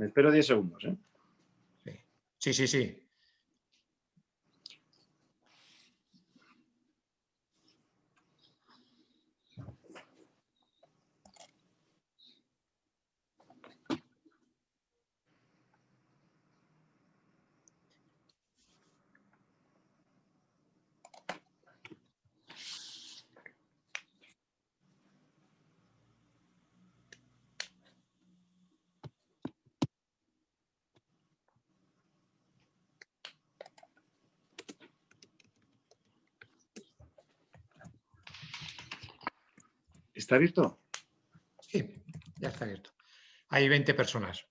Me espero 10 segundos, ¿eh? Sí, sí, sí. ¿Está abierto? Sí, ya está abierto. Hay 20 personas.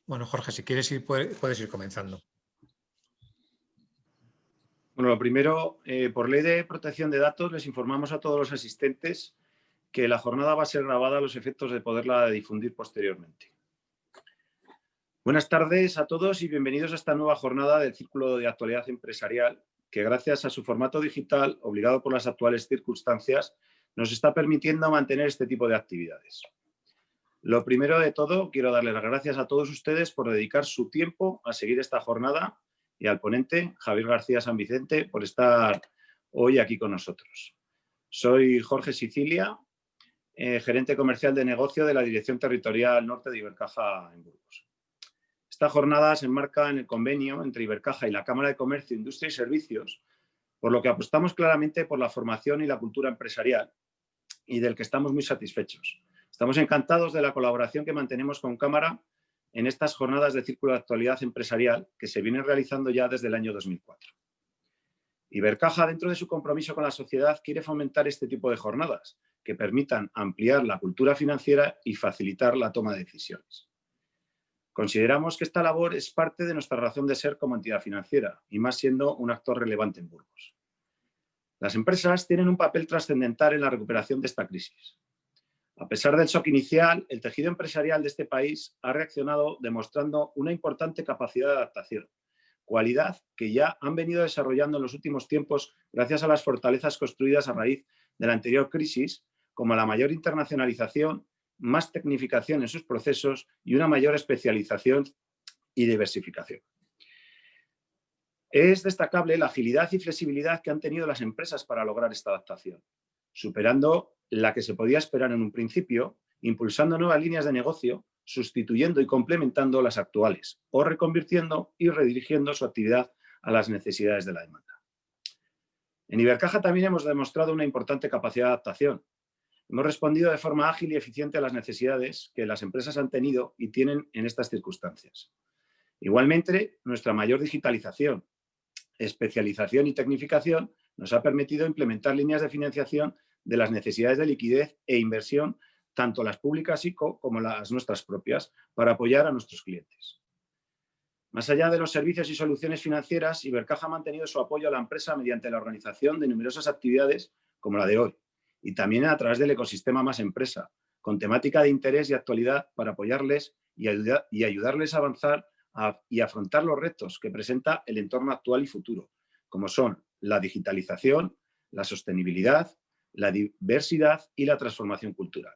Bueno, Jorge, si quieres ir, puedes ir comenzando. Bueno, lo primero, por ley de protección de datos, les informamos a todos los asistentes que la jornada va a ser grabada a los efectos de poderla difundir posteriormente. Buenas tardes a todos y bienvenidos a esta nueva jornada del Círculo de Actualidad Empresarial, que gracias a su formato digital, obligado por las actuales circunstancias, nos está permitiendo mantener este tipo de actividades. Lo primero de todo, quiero darles las gracias a todos ustedes por dedicar su tiempo a seguir esta jornada y al ponente, Javier García San Vicente, por estar hoy aquí con nosotros. Soy Jorge Sicilia, gerente comercial de negocio de la Dirección Territorial Norte de Ibercaja en Burgos. Esta jornada se enmarca en el convenio entre Ibercaja y la Cámara de Comercio, Industria y Servicios, por lo que apostamos claramente por la formación y la cultura empresarial y del que estamos muy satisfechos. Estamos encantados de la colaboración que mantenemos con Cámara en estas jornadas de Círculo de Actualidad Empresarial que se vienen realizando ya desde el año 2004. Ibercaja, dentro de su compromiso con la sociedad, quiere fomentar este tipo de jornadas que permitan ampliar la cultura financiera y facilitar la toma de decisiones. Consideramos que esta labor es parte de nuestra razón de ser como entidad financiera y más siendo un actor relevante en Burgos. Las empresas tienen un papel trascendental en la recuperación de esta crisis. A pesar del shock inicial, el tejido empresarial de este país ha reaccionado demostrando una importante capacidad de adaptación, cualidad que ya han venido desarrollando en los últimos tiempos gracias a las fortalezas construidas a raíz de la anterior crisis, como la mayor internacionalización, más tecnificación en sus procesos y una mayor especialización y diversificación. Es destacable la agilidad y flexibilidad que han tenido las empresas para lograr esta adaptación, superando la que se podía esperar en un principio, impulsando nuevas líneas de negocio, sustituyendo y complementando las actuales o reconvirtiendo y redirigiendo su actividad a las necesidades de la demanda. En Ibercaja también hemos demostrado una importante capacidad de adaptación. Hemos respondido de forma ágil y eficiente a las necesidades que las empresas han tenido y tienen en estas circunstancias. Igualmente, nuestra mayor digitalización, especialización y tecnificación nos ha permitido implementar líneas de financiación de las necesidades de liquidez e inversión, tanto las públicas ICO como las nuestras propias, para apoyar a nuestros clientes. Más allá de los servicios y soluciones financieras, Ibercaja ha mantenido su apoyo a la empresa mediante la organización de numerosas actividades como la de hoy, y también a través del ecosistema Más Empresa, con temática de interés y actualidad para apoyarles y ayudarles a avanzar y afrontar los retos que presenta el entorno actual y futuro, como son la digitalización, la sostenibilidad, la diversidad y la transformación cultural.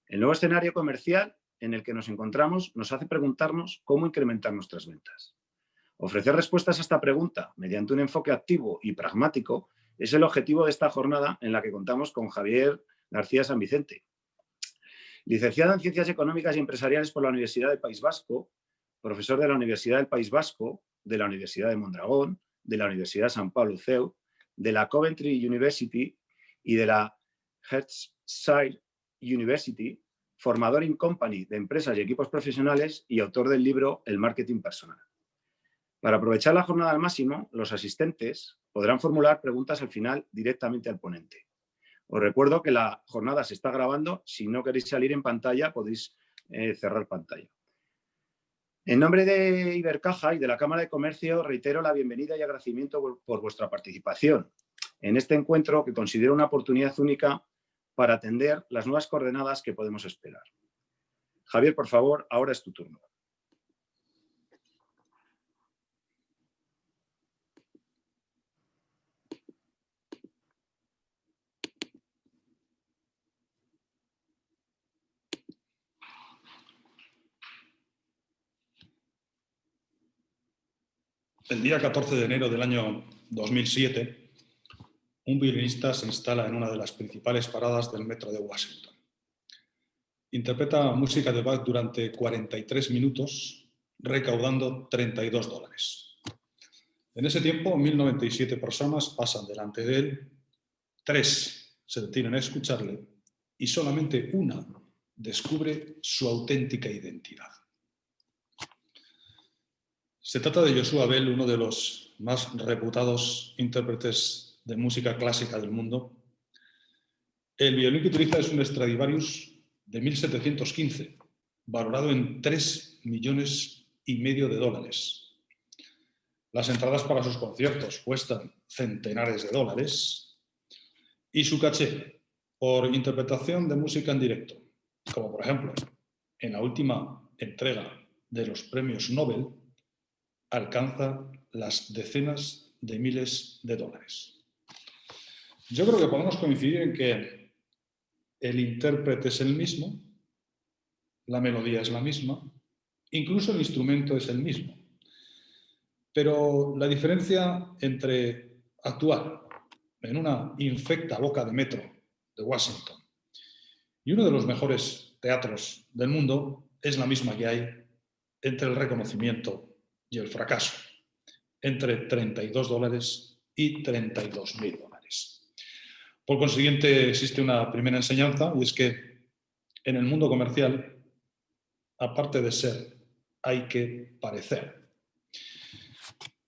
El nuevo escenario comercial en el que nos encontramos nos hace preguntarnos cómo incrementar nuestras ventas. Ofrecer respuestas a esta pregunta mediante un enfoque activo y pragmático es el objetivo de esta jornada en la que contamos con Javier García San Vicente. Licenciado en Ciencias Económicas y Empresariales por la Universidad del País Vasco, profesor de la Universidad del País Vasco, de la Universidad de Mondragón, de la Universidad San Pablo CEU, de la Coventry University y de la Hertfordshire University, formador in company de empresas y equipos profesionales y autor del libro El marketing personal. Para aprovechar la jornada al máximo, los asistentes podrán formular preguntas al final directamente al ponente. Os recuerdo que la jornada se está grabando. Si no queréis salir en pantalla, podéis cerrar pantalla. En nombre de Ibercaja y de la Cámara de Comercio, reitero la bienvenida y agradecimiento por vuestra participación en este encuentro que considero una oportunidad única para atender las nuevas coordenadas que podemos esperar. Javier, por favor, ahora es tu turno. El día 14 de enero del año 2007, un violinista se instala en una de las principales paradas del metro de Washington. Interpreta música de Bach durante 43 minutos, recaudando $32. En ese tiempo, 1097 personas pasan delante de él, 3 se detienen a escucharle y solamente una descubre su auténtica identidad. Se trata de Joshua Bell, uno de los más reputados intérpretes de música clásica del mundo. El violín que utiliza es un Stradivarius de 1715, valorado en $3,5 millones de dólares. Las entradas para sus conciertos cuestan centenares de dólares y su caché por interpretación de música en directo, como por ejemplo en la última entrega de los premios Nobel, alcanza las decenas de miles de dólares. Yo creo que podemos coincidir en que el intérprete es el mismo, la melodía es la misma, incluso el instrumento es el mismo. Pero la diferencia entre actuar en una infecta boca de metro de Washington y uno de los mejores teatros del mundo es la misma que hay entre el reconocimiento y el fracaso, entre $32 y $32.000. Por consiguiente, existe una primera enseñanza, y es que en el mundo comercial, aparte de ser, hay que parecer.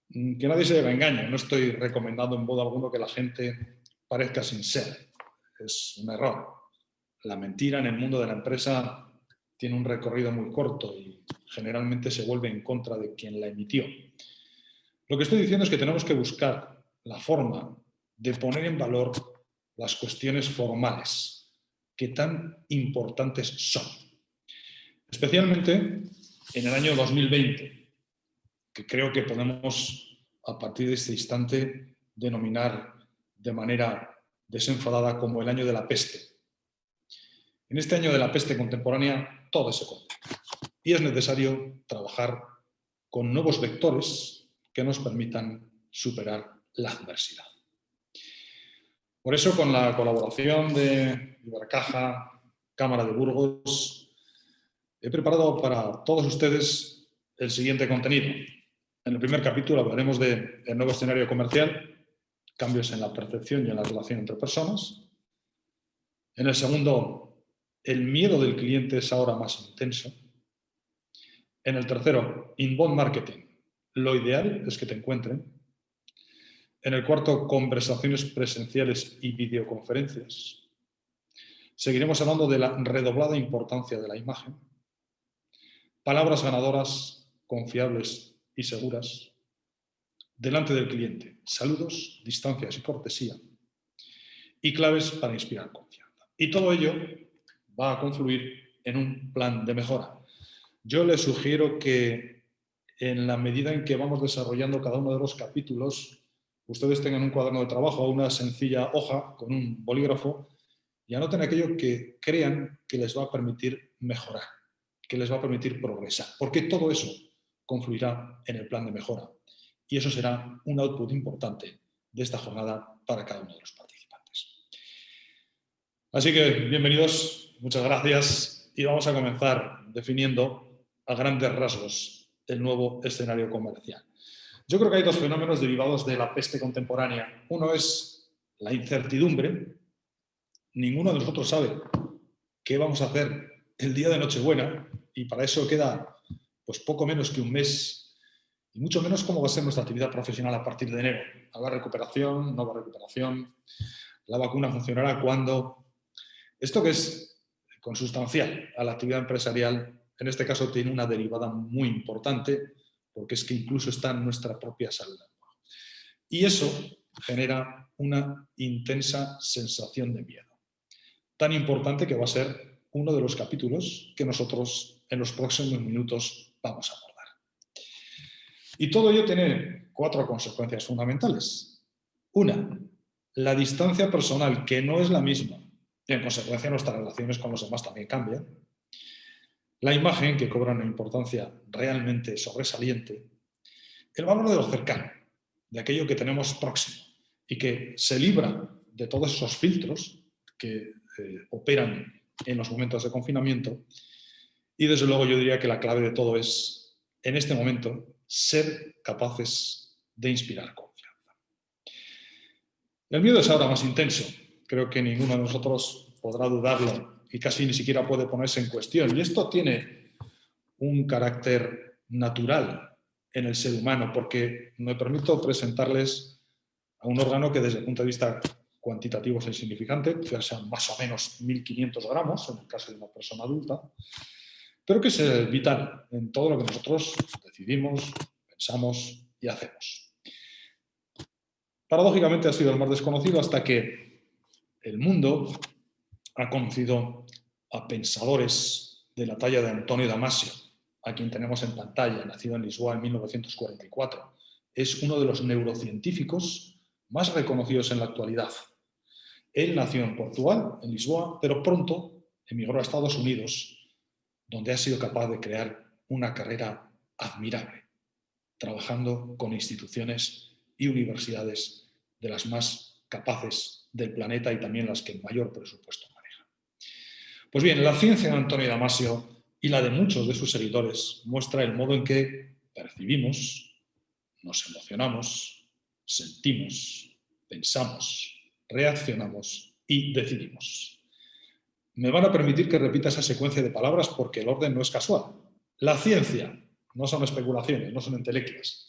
Que nadie se lleve engaño, no estoy recomendando en modo alguno que la gente parezca sin ser. Es un error. La mentira en el mundo de la empresa tiene un recorrido muy corto y generalmente se vuelve en contra de quien la emitió. Lo que estoy diciendo es que tenemos que buscar la forma de poner en valor las cuestiones formales que tan importantes son. Especialmente en el año 2020, que creo que podemos, a partir de este instante, denominar de manera desenfadada como el año de la peste. En este año de la peste contemporánea, todo se complica y es necesario trabajar con nuevos vectores que nos permitan superar la adversidad. Por eso, con la colaboración de Ibercaja, Cámara de Burgos, he preparado para todos ustedes el siguiente contenido. En el primer capítulo hablaremos del nuevo escenario comercial, cambios en la percepción y en la relación entre personas. En el segundo, el miedo del cliente es ahora más intenso. En el tercero, inbound marketing. Lo ideal es que te encuentren. En el cuarto, conversaciones presenciales y videoconferencias. Seguiremos hablando de la redoblada importancia de la imagen. Palabras ganadoras, confiables y seguras. Delante del cliente, saludos, distancias y cortesía. Y claves para inspirar confianza. Y todo ello va a confluir en un plan de mejora. Yo les sugiero que en la medida en que vamos desarrollando cada uno de los capítulos, ustedes tengan un cuaderno de trabajo o una sencilla hoja con un bolígrafo y anoten aquello que crean que les va a permitir mejorar, que les va a permitir progresar, porque todo eso confluirá en el plan de mejora y eso será un output importante de esta jornada para cada uno de los participantes. Así que bienvenidos, muchas gracias y vamos a comenzar definiendo a grandes rasgos el nuevo escenario comercial. Yo creo que hay dos fenómenos derivados de la peste contemporánea. Uno es la incertidumbre ninguno de nosotros sabe qué vamos a hacer el día de Nochebuena, y para eso queda pues poco menos que un mes, y mucho menos cómo va a ser nuestra actividad profesional a partir de enero. ¿Habrá recuperación? ¿No habrá recuperación? ¿La vacuna funcionará cuándo? Esto, que es consustancial a la actividad empresarial, en este caso tiene una derivada muy importante, porque es que incluso está en nuestra propia salud. Y eso genera una intensa sensación de miedo, tan importante que va a ser uno de los capítulos que nosotros en los próximos minutos vamos a abordar. Y todo ello tiene 4 consecuencias fundamentales. Una, la distancia personal, que no es la misma, y en consecuencia nuestras relaciones con los demás también cambian. La imagen, que cobra una importancia realmente sobresaliente. El valor de lo cercano, de aquello que tenemos próximo y que se libra de todos esos filtros que operan en los momentos de confinamiento. Y desde luego yo diría que la clave de todo es, en este momento, ser capaces de inspirar confianza. El miedo es ahora más intenso. Creo que ninguno de nosotros podrá dudarlo y casi ni siquiera puede ponerse en cuestión. Y esto tiene un carácter natural en el ser humano, porque me permito presentarles a un órgano que desde el punto de vista cuantitativo es insignificante, que sean más o menos 1.500 gramos en el caso de una persona adulta, pero que es vital en todo lo que nosotros decidimos, pensamos y hacemos. Paradójicamente ha sido el más desconocido hasta que el mundo ha conocido a pensadores de la talla de Antonio Damasio, a quien tenemos en pantalla, nacido en Lisboa en 1944. Es uno de los neurocientíficos más reconocidos en la actualidad. Él nació en Portugal, en Lisboa, pero pronto emigró a Estados Unidos, donde ha sido capaz de crear una carrera admirable, trabajando con instituciones y universidades de las más capaces del planeta y también las que el mayor presupuesto manejan. Pues bien, la ciencia de Antonio Damasio y la de muchos de sus seguidores muestra el modo en que percibimos, nos emocionamos, sentimos, pensamos, reaccionamos y decidimos. Me van a permitir que repita esa secuencia de palabras porque el orden no es casual. La ciencia, no son especulaciones, no son entelequias,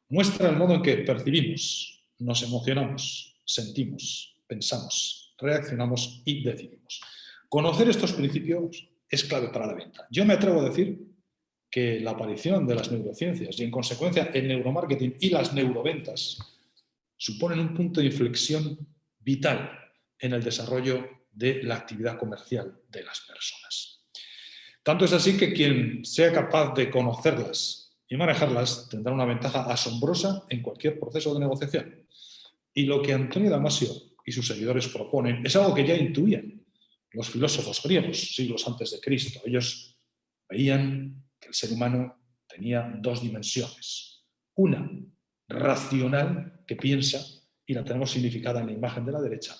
muestra el modo en que percibimos, nos emocionamos, sentimos, pensamos, reaccionamos y decidimos. Conocer estos principios es clave para la venta. Yo me atrevo a decir que la aparición de las neurociencias y, en consecuencia, el neuromarketing y las neuroventas suponen un punto de inflexión vital en el desarrollo de la actividad comercial de las personas. Tanto es así que quien sea capaz de conocerlas y manejarlas tendrá una ventaja asombrosa en cualquier proceso de negociación. Y lo que Antonio Damasio y sus seguidores proponen es algo que ya intuían los filósofos griegos siglos antes de Cristo. Ellos veían que el ser humano tenía 2 dimensiones. Una racional, que piensa, y la tenemos significada en la imagen de la derecha,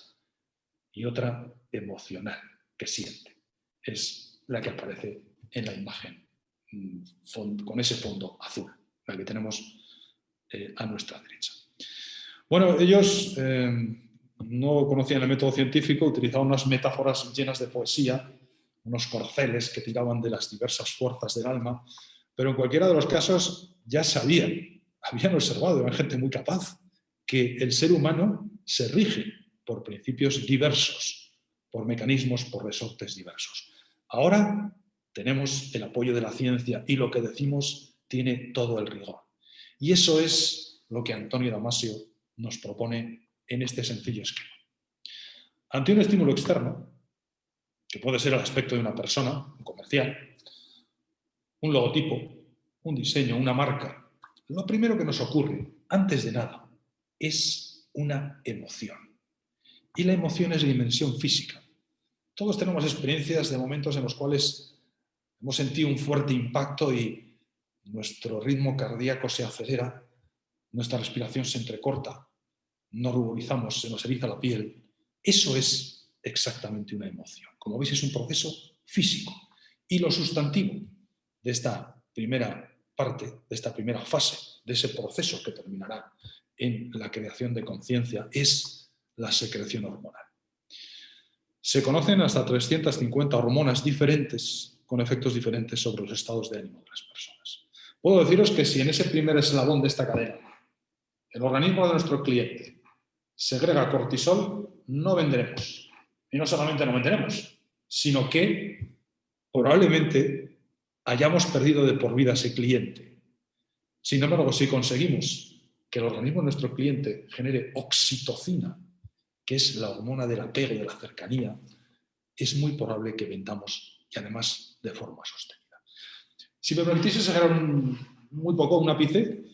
y otra emocional, que siente. Es la que aparece en la imagen con ese fondo azul, la que tenemos a nuestra derecha. Bueno, ellos no conocían el método científico, utilizaban unas metáforas llenas de poesía, unos corceles que tiraban de las diversas fuerzas del alma, pero en cualquiera de los casos ya sabían, habían observado, eran gente muy capaz, que el ser humano se rige por principios diversos, por mecanismos, por resortes diversos. Ahora tenemos el apoyo de la ciencia y lo que decimos tiene todo el rigor. Y eso es lo que Antonio Damasio nos propone en este sencillo esquema. Ante un estímulo externo, que puede ser el aspecto de una persona, un comercial, un logotipo, un diseño, una marca, lo primero que nos ocurre, antes de nada, es una emoción. Y la emoción es dimensión física. Todos tenemos experiencias de momentos en los cuales hemos sentido un fuerte impacto y nuestro ritmo cardíaco se acelera, nuestra respiración se entrecorta, nos ruborizamos, se nos eriza la piel. Eso es exactamente una emoción. Como veis, es un proceso físico. Y lo sustantivo de esta primera parte, de esta primera fase, de ese proceso que terminará en la creación de conciencia, es la secreción hormonal. Se conocen hasta 350 hormonas diferentes con efectos diferentes sobre los estados de ánimo de las personas. Puedo deciros que si en ese primer eslabón de esta cadena el organismo de nuestro cliente segrega cortisol, no venderemos. Y no solamente no venderemos, sino que probablemente hayamos perdido de por vida a ese cliente. Sin embargo, si conseguimos que el organismo de nuestro cliente genere oxitocina, que es la hormona del apego, de la cercanía, es muy probable que vendamos y además de forma sostenida. Si me permitís exagerar muy poco un ápice,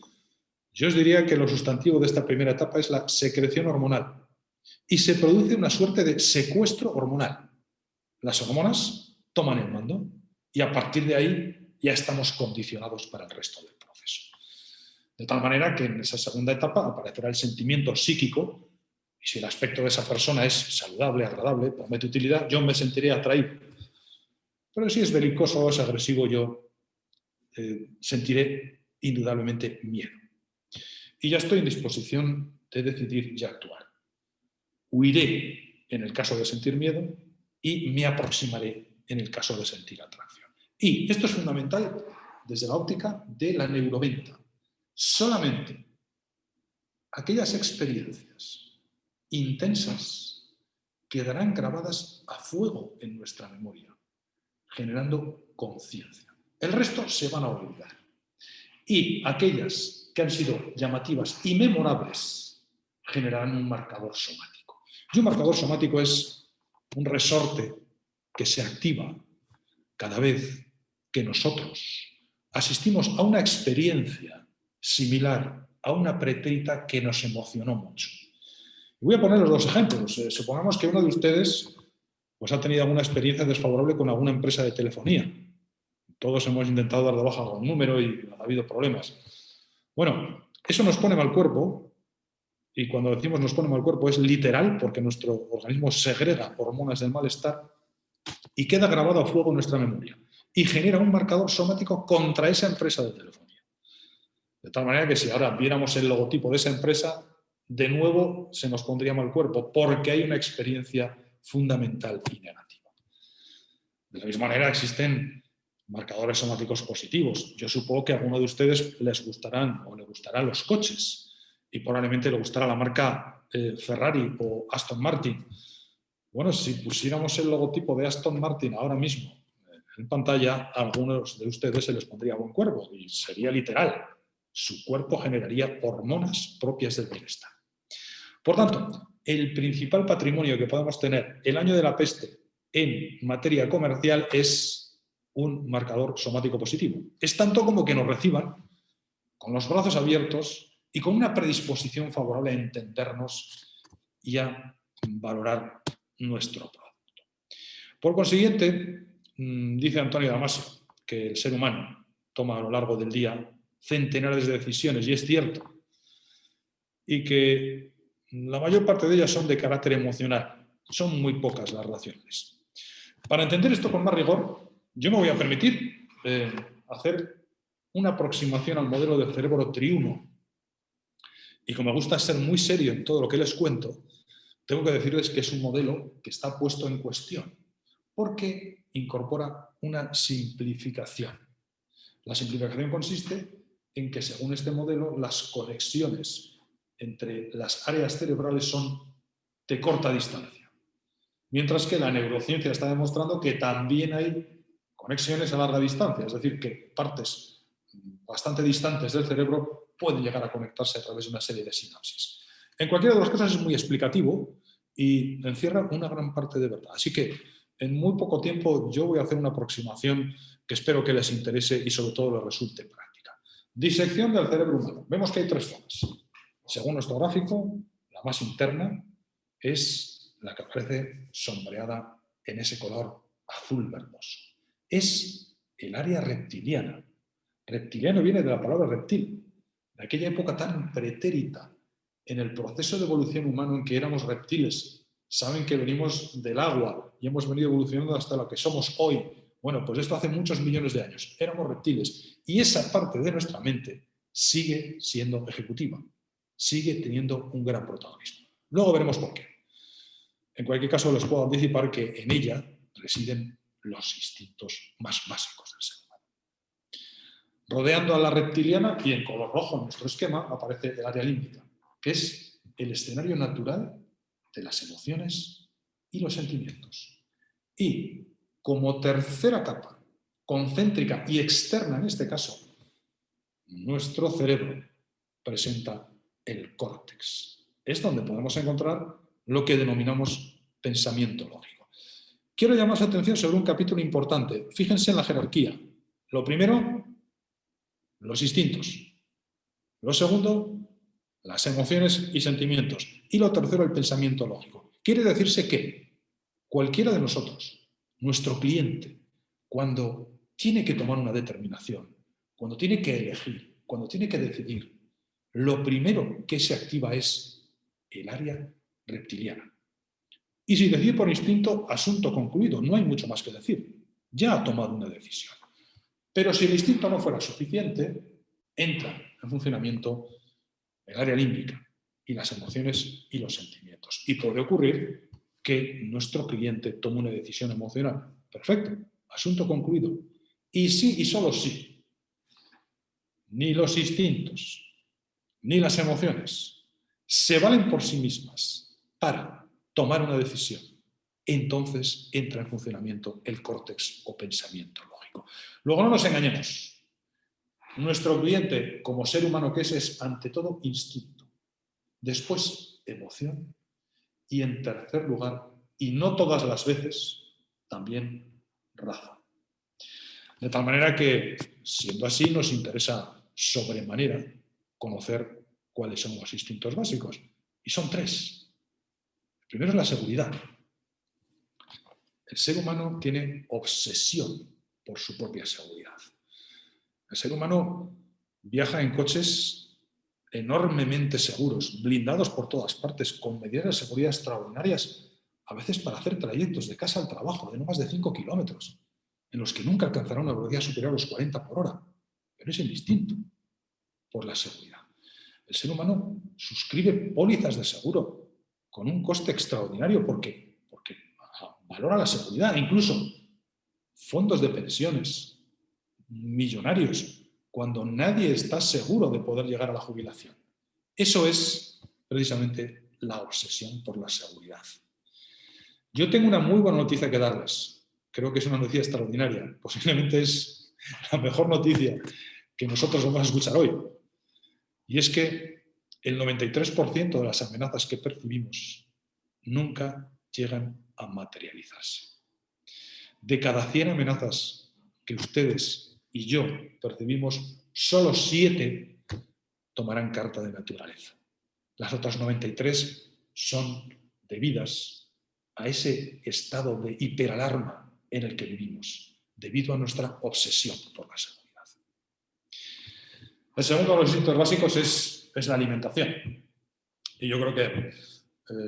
yo os diría que lo sustantivo de esta primera etapa es la secreción hormonal y se produce una suerte de secuestro hormonal. Las hormonas toman el mando y a partir de ahí ya estamos condicionados para el resto del proceso. De tal manera que en esa segunda etapa aparecerá el sentimiento psíquico y si el aspecto de esa persona es saludable, agradable, promete utilidad, yo me sentiré atraído. Pero si es belicoso o es agresivo, yo sentiré indudablemente miedo. Y ya estoy en disposición de decidir y actuar. Huiré en el caso de sentir miedo y me aproximaré en el caso de sentir atracción. Y esto es fundamental desde la óptica de la neuroventa. Solamente aquellas experiencias intensas quedarán grabadas a fuego en nuestra memoria, generando conciencia. El resto se van a olvidar. Y aquellas que han sido llamativas y memorables generarán un marcador somático. Y un marcador somático es un resorte que se activa cada vez que nosotros asistimos a una experiencia similar a una pretérita que nos emocionó mucho. Voy a poner los dos ejemplos. Supongamos que uno de ustedes pues, ha tenido alguna experiencia desfavorable con alguna empresa de telefonía. Todos hemos intentado dar de baja algún número y ha habido problemas. Bueno, eso nos pone mal cuerpo, y cuando decimos nos pone mal cuerpo es literal, porque nuestro organismo segrega hormonas del malestar y queda grabado a fuego en nuestra memoria y genera un marcador somático contra esa empresa de telefonía. De tal manera que si ahora viéramos el logotipo de esa empresa, de nuevo se nos pondría mal cuerpo, porque hay una experiencia fundamental y negativa. De la misma manera existen marcadores somáticos positivos. Yo supongo que a alguno de ustedes les gustarán o le gustarán los coches y probablemente le gustará la marca Ferrari o Aston Martin. Bueno, si pusiéramos el logotipo de Aston Martin ahora mismo en pantalla, a algunos de ustedes se les pondría buen cuerpo y sería literal. Su cuerpo generaría hormonas propias del bienestar. Por tanto, el principal patrimonio que podemos tener el año de la peste en materia comercial es un marcador somático positivo. Es tanto como que nos reciban con los brazos abiertos y con una predisposición favorable a entendernos y a valorar nuestro producto. Por consiguiente, dice Antonio Damasio que el ser humano toma a lo largo del día centenares de decisiones, y es cierto, y que la mayor parte de ellas son de carácter emocional. Son muy pocas las racionales. Para entender esto con más rigor, yo me voy a permitir hacer una aproximación al modelo del cerebro triuno. Y como me gusta ser muy serio en todo lo que les cuento, tengo que decirles que es un modelo que está puesto en cuestión, porque incorpora una simplificación. La simplificación consiste en que, según este modelo, las conexiones entre las áreas cerebrales son de corta distancia. Mientras que la neurociencia está demostrando que también hay conexiones a larga distancia, es decir, que partes bastante distantes del cerebro pueden llegar a conectarse a través de una serie de sinapsis. En cualquiera de los casos es muy explicativo y encierra una gran parte de verdad. Así que en muy poco tiempo yo voy a hacer una aproximación que espero que les interese y sobre todo les resulte práctica. Disección del cerebro humano. Vemos que hay tres zonas. Según nuestro gráfico, la más interna es la que aparece sombreada en ese color azul verdoso. Es el área reptiliana. Reptiliano viene de la palabra reptil, de aquella época tan pretérita en el proceso de evolución humano en que éramos reptiles. Saben que venimos del agua y hemos venido evolucionando hasta lo que somos hoy. Bueno, pues esto hace muchos millones de años. Éramos reptiles. Y esa parte de nuestra mente sigue siendo ejecutiva. Sigue teniendo un gran protagonismo. Luego veremos por qué. En cualquier caso, les puedo anticipar que en ella residen los instintos más básicos del ser humano. Rodeando a la reptiliana y en color rojo en nuestro esquema aparece el área límbica, que es el escenario natural de las emociones y los sentimientos. Y como tercera capa, concéntrica y externa en este caso, nuestro cerebro presenta el córtex. Es donde podemos encontrar lo que denominamos pensamiento lógico. Quiero llamar su atención sobre un capítulo importante. Fíjense en la jerarquía. Lo primero, los instintos. Lo segundo, las emociones y sentimientos. Y lo tercero, el pensamiento lógico. Quiere decirse que cualquiera de nosotros, nuestro cliente, cuando tiene que tomar una determinación, cuando tiene que elegir, cuando tiene que decidir, lo primero que se activa es el área reptiliana. Y si decide por instinto, asunto concluido, no hay mucho más que decir. Ya ha tomado una decisión. Pero si el instinto no fuera suficiente, entra en funcionamiento el área límbica y las emociones y los sentimientos. Y puede ocurrir que nuestro cliente tome una decisión emocional. Perfecto, asunto concluido. Y sí, y solo sí, ni los instintos ni las emociones se valen por sí mismas para tomar una decisión. Entonces entra en funcionamiento el córtex o pensamiento lógico. Luego no nos engañemos. Nuestro cliente, como ser humano que es ante todo instinto. Después, emoción. Y en tercer lugar, y no todas las veces, también razón. De tal manera que, siendo así, nos interesa sobremanera conocer cuáles son los instintos básicos. Y son tres. El primero es la seguridad. El ser humano tiene obsesión por su propia seguridad. El ser humano viaja en coches enormemente seguros, blindados por todas partes, con medidas de seguridad extraordinarias, a veces para hacer trayectos de casa al trabajo de no más de 5 kilómetros, en los que nunca alcanzará una velocidad superior a los 40 por hora. Pero es el instinto por la seguridad. El ser humano suscribe pólizas de seguro con un coste extraordinario porque valora la seguridad, incluso fondos de pensiones millonarios, cuando nadie está seguro de poder llegar a la jubilación. Eso es precisamente la obsesión por la seguridad. Yo tengo una muy buena noticia que darles. Creo que es una noticia extraordinaria. Posiblemente es la mejor noticia que nosotros vamos a escuchar hoy. Y es que el 93% de las amenazas que percibimos nunca llegan a materializarse. De cada 100 amenazas que ustedes y yo percibimos, solo 7 tomarán carta de naturaleza. Las otras 93 son debidas a ese estado de hiperalarma en el que vivimos, debido a nuestra obsesión por la seguridad. El segundo de los instintos básicos es la alimentación. Y yo creo que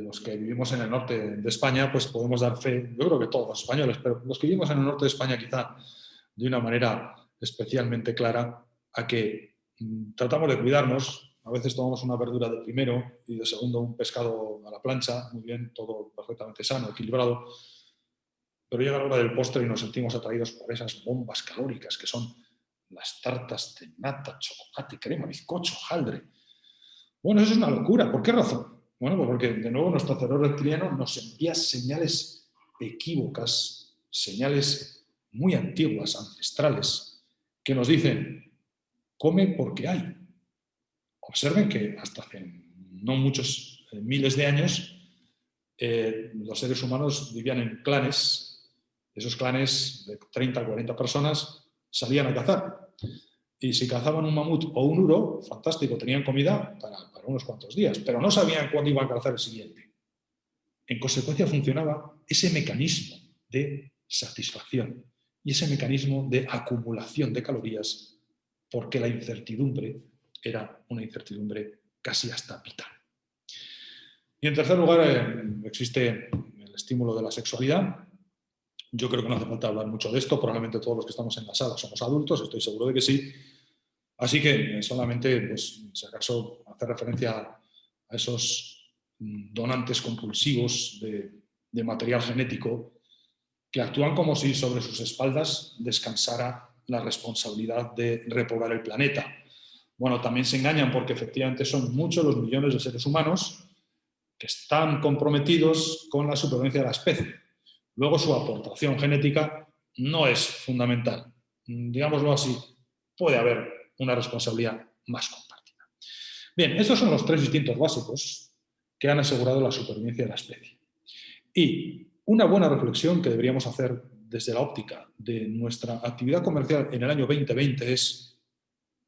los que vivimos en el norte de España, pues podemos dar fe, yo creo que todos los españoles, pero los que vivimos en el norte de España quizá de una manera especialmente clara, a que tratamos de cuidarnos. A veces tomamos una verdura de primero y de segundo un pescado a la plancha, muy bien, todo perfectamente sano, equilibrado, pero llega la hora del postre y nos sentimos atraídos por esas bombas calóricas que son las tartas de nata, chocolate, crema, bizcocho, hojaldre. Bueno, eso es una locura. ¿Por qué razón? Bueno, pues porque de nuevo nuestro cerebro reptiliano nos envía señales equívocas, señales muy antiguas, ancestrales, que nos dicen, come porque hay. Observen que hasta hace no muchos miles de años los seres humanos vivían en clanes. Esos clanes de 30 a 40 personas salían a cazar. Y si cazaban un mamut o un uro, fantástico, tenían comida para unos cuantos días, pero no sabían cuándo iban a cazar el siguiente. En consecuencia funcionaba ese mecanismo de satisfacción y ese mecanismo de acumulación de calorías, porque la incertidumbre era una incertidumbre casi hasta vital. Y en tercer lugar existe el estímulo de la sexualidad. Yo creo que no hace falta hablar mucho de esto, probablemente todos los que estamos en la sala somos adultos, estoy seguro de que sí. Así que solamente, pues, si acaso, hacer referencia a esos donantes compulsivos de de material genético que actúan como si sobre sus espaldas descansara la responsabilidad de repoblar el planeta. Bueno, también se engañan porque efectivamente son muchos los millones de seres humanos que están comprometidos con la supervivencia de la especie. Luego su aportación genética no es fundamental. Digámoslo así, puede haber una responsabilidad más compartida. Bien, estos son los 3 instintos básicos que han asegurado la supervivencia de la especie. Y una buena reflexión que deberíamos hacer desde la óptica de nuestra actividad comercial en el año 2020 es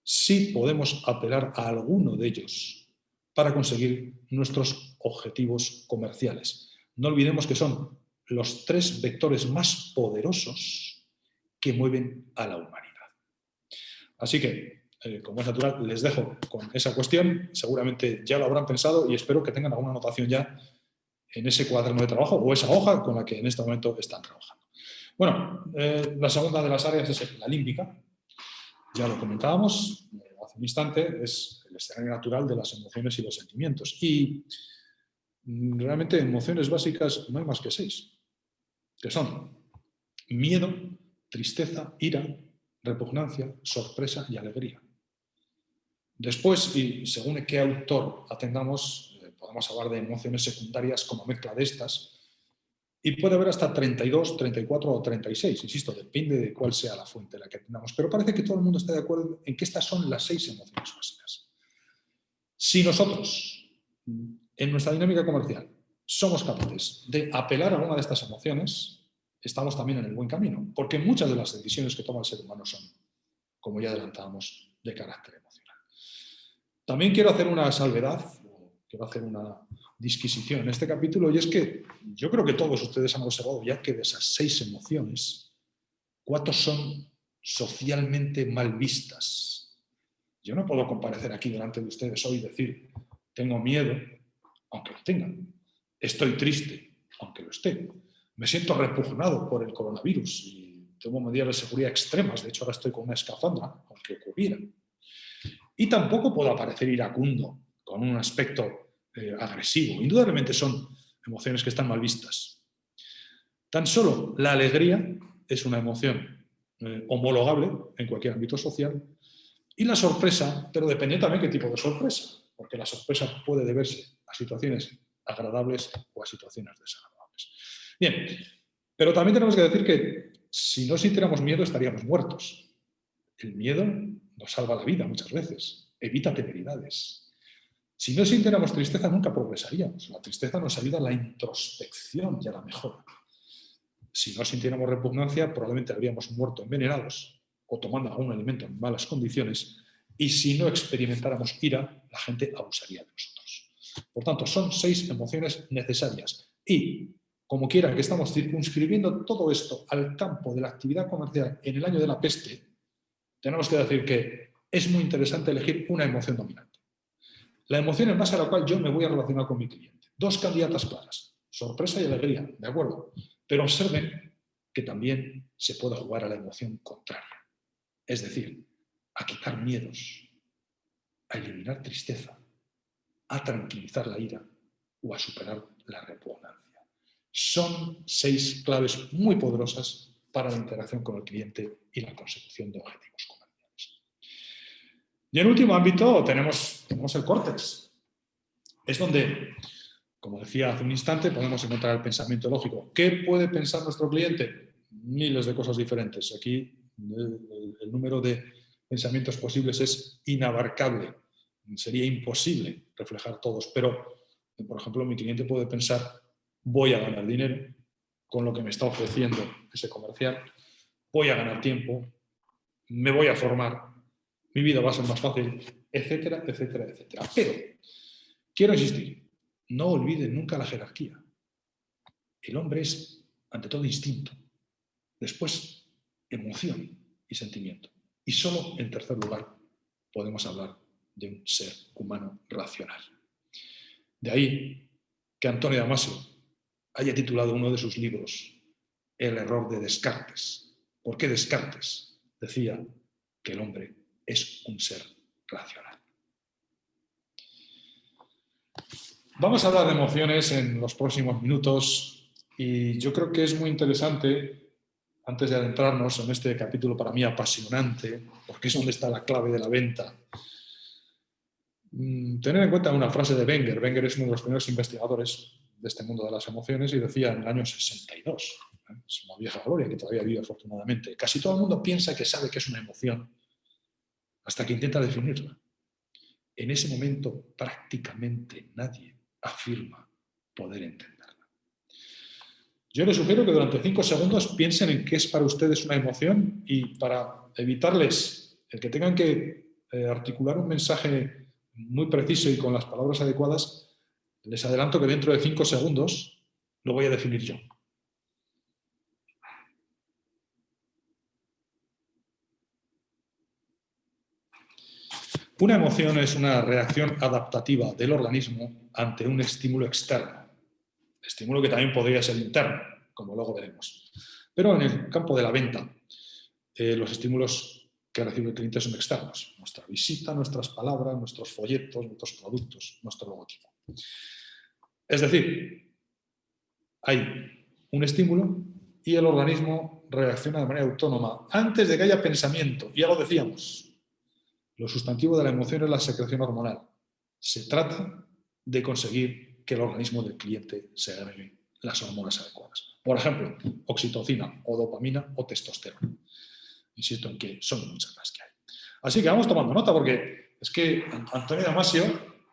si podemos apelar a alguno de ellos para conseguir nuestros objetivos comerciales. No olvidemos que son los 3 vectores más poderosos que mueven a la humanidad. Así que, como es natural, les dejo con esa cuestión. Seguramente ya lo habrán pensado y espero que tengan alguna anotación ya en ese cuaderno de trabajo o esa hoja con la que en este momento están trabajando. Bueno, la segunda de las áreas es la límbica. Ya lo comentábamos hace un instante, es el escenario natural de las emociones y los sentimientos. Y realmente emociones básicas no hay más que 6, que son miedo, tristeza, ira, repugnancia, sorpresa y alegría. Después, y según qué autor atendamos, podemos hablar de emociones secundarias como mezcla de estas, y puede haber hasta 32, 34 o 36, insisto, depende de cuál sea la fuente en la que atendamos, pero parece que todo el mundo está de acuerdo en que estas son las 6 emociones básicas. Si nosotros, en nuestra dinámica comercial, somos capaces de apelar a alguna de estas emociones, estamos también en el buen camino, porque muchas de las decisiones que toma el ser humano son, como ya adelantábamos, de carácter emocional. También quiero hacer una salvedad, quiero hacer una disquisición en este capítulo, y es que yo creo que todos ustedes han observado ya que de esas 6 emociones, 4 son socialmente mal vistas. Yo no puedo comparecer aquí delante de ustedes hoy y decir, tengo miedo, aunque lo tenga, estoy triste, aunque lo esté, me siento repugnado por el coronavirus y tengo medidas de seguridad extremas, de hecho ahora estoy con una escafandra, aunque ocurriera. Y tampoco puedo aparecer iracundo, con un aspecto agresivo. Indudablemente son emociones que están mal vistas. Tan solo la alegría es una emoción homologable en cualquier ámbito social, y la sorpresa, pero depende también qué tipo de sorpresa, porque la sorpresa puede deberse a situaciones agradables o a situaciones desagradables. Bien, pero también tenemos que decir que si no sintiéramos miedo estaríamos muertos. El miedo nos salva la vida muchas veces, evita temeridades. Si no sintiéramos tristeza, nunca progresaríamos. La tristeza nos ayuda a la introspección y a la mejora. Si no sintiéramos repugnancia, probablemente habríamos muerto envenenados o tomando algún alimento en malas condiciones. Y si no experimentáramos ira, la gente abusaría de nosotros. Por tanto, son 6 emociones necesarias. Y, como quiera que estamos circunscribiendo todo esto al campo de la actividad comercial en el año de la peste, tenemos que decir que es muy interesante elegir una emoción dominante. La emoción en base a la cual yo me voy a relacionar con mi cliente. 2 candidatas claras, sorpresa y alegría, ¿de acuerdo? Pero observen que también se puede jugar a la emoción contraria. Es decir, a quitar miedos, a eliminar tristeza, a tranquilizar la ira o a superar la repugnancia. Son 6 claves muy poderosas para la interacción con el cliente y la consecución de objetivos comerciales. Y en último ámbito tenemos el córtex. Es donde, como decía hace un instante, podemos encontrar el pensamiento lógico. ¿Qué puede pensar nuestro cliente? Miles de cosas diferentes. Aquí el número de pensamientos posibles es inabarcable. Sería imposible reflejar todos. Pero, por ejemplo, mi cliente puede pensar, voy a ganar dinero con lo que me está ofreciendo ese comercial, voy a ganar tiempo, me voy a formar, mi vida va a ser más fácil, etcétera, etcétera, etcétera. Pero quiero insistir, no olviden nunca la jerarquía. El hombre es, ante todo, instinto. Después, emoción y sentimiento. Y solo, en tercer lugar, podemos hablar de un ser humano racional. De ahí que Antonio Damasio haya titulado uno de sus libros El error de Descartes. ¿Por qué Descartes decía que el hombre es un ser racional? Vamos a hablar de emociones en los próximos minutos Y yo creo que es muy interesante, antes de adentrarnos en este capítulo para mí apasionante, porque es donde está la clave de la venta, tener en cuenta una frase de Wenger. Wenger es uno de los primeros investigadores de este mundo de las emociones y decía en el año 62, es una vieja gloria que todavía vive afortunadamente, casi todo el mundo piensa que sabe qué es una emoción hasta que intenta definirla. En ese momento prácticamente nadie afirma poder entenderla. Yo les sugiero que durante 5 segundos piensen en qué es para ustedes una emoción y para evitarles el que tengan que articular un mensaje muy preciso y con las palabras adecuadas, les adelanto que dentro de 5 segundos lo voy a definir yo. Una emoción es una reacción adaptativa del organismo ante un estímulo externo. Estímulo que también podría ser interno, como luego veremos. Pero en el campo de la venta, los estímulos que recibe el cliente son externos. Nuestra visita, nuestras palabras, nuestros folletos, nuestros productos, nuestro logotipo. Es decir, hay un estímulo y el organismo reacciona de manera autónoma antes de que haya pensamiento. Ya lo decíamos. Lo sustantivo de la emoción es la secreción hormonal. Se trata de conseguir que el organismo del cliente se agregue las hormonas adecuadas. Por ejemplo, oxitocina o dopamina o testosterona. Insisto en que son muchas las que hay. Así que vamos tomando nota porque es que Antonio Damasio,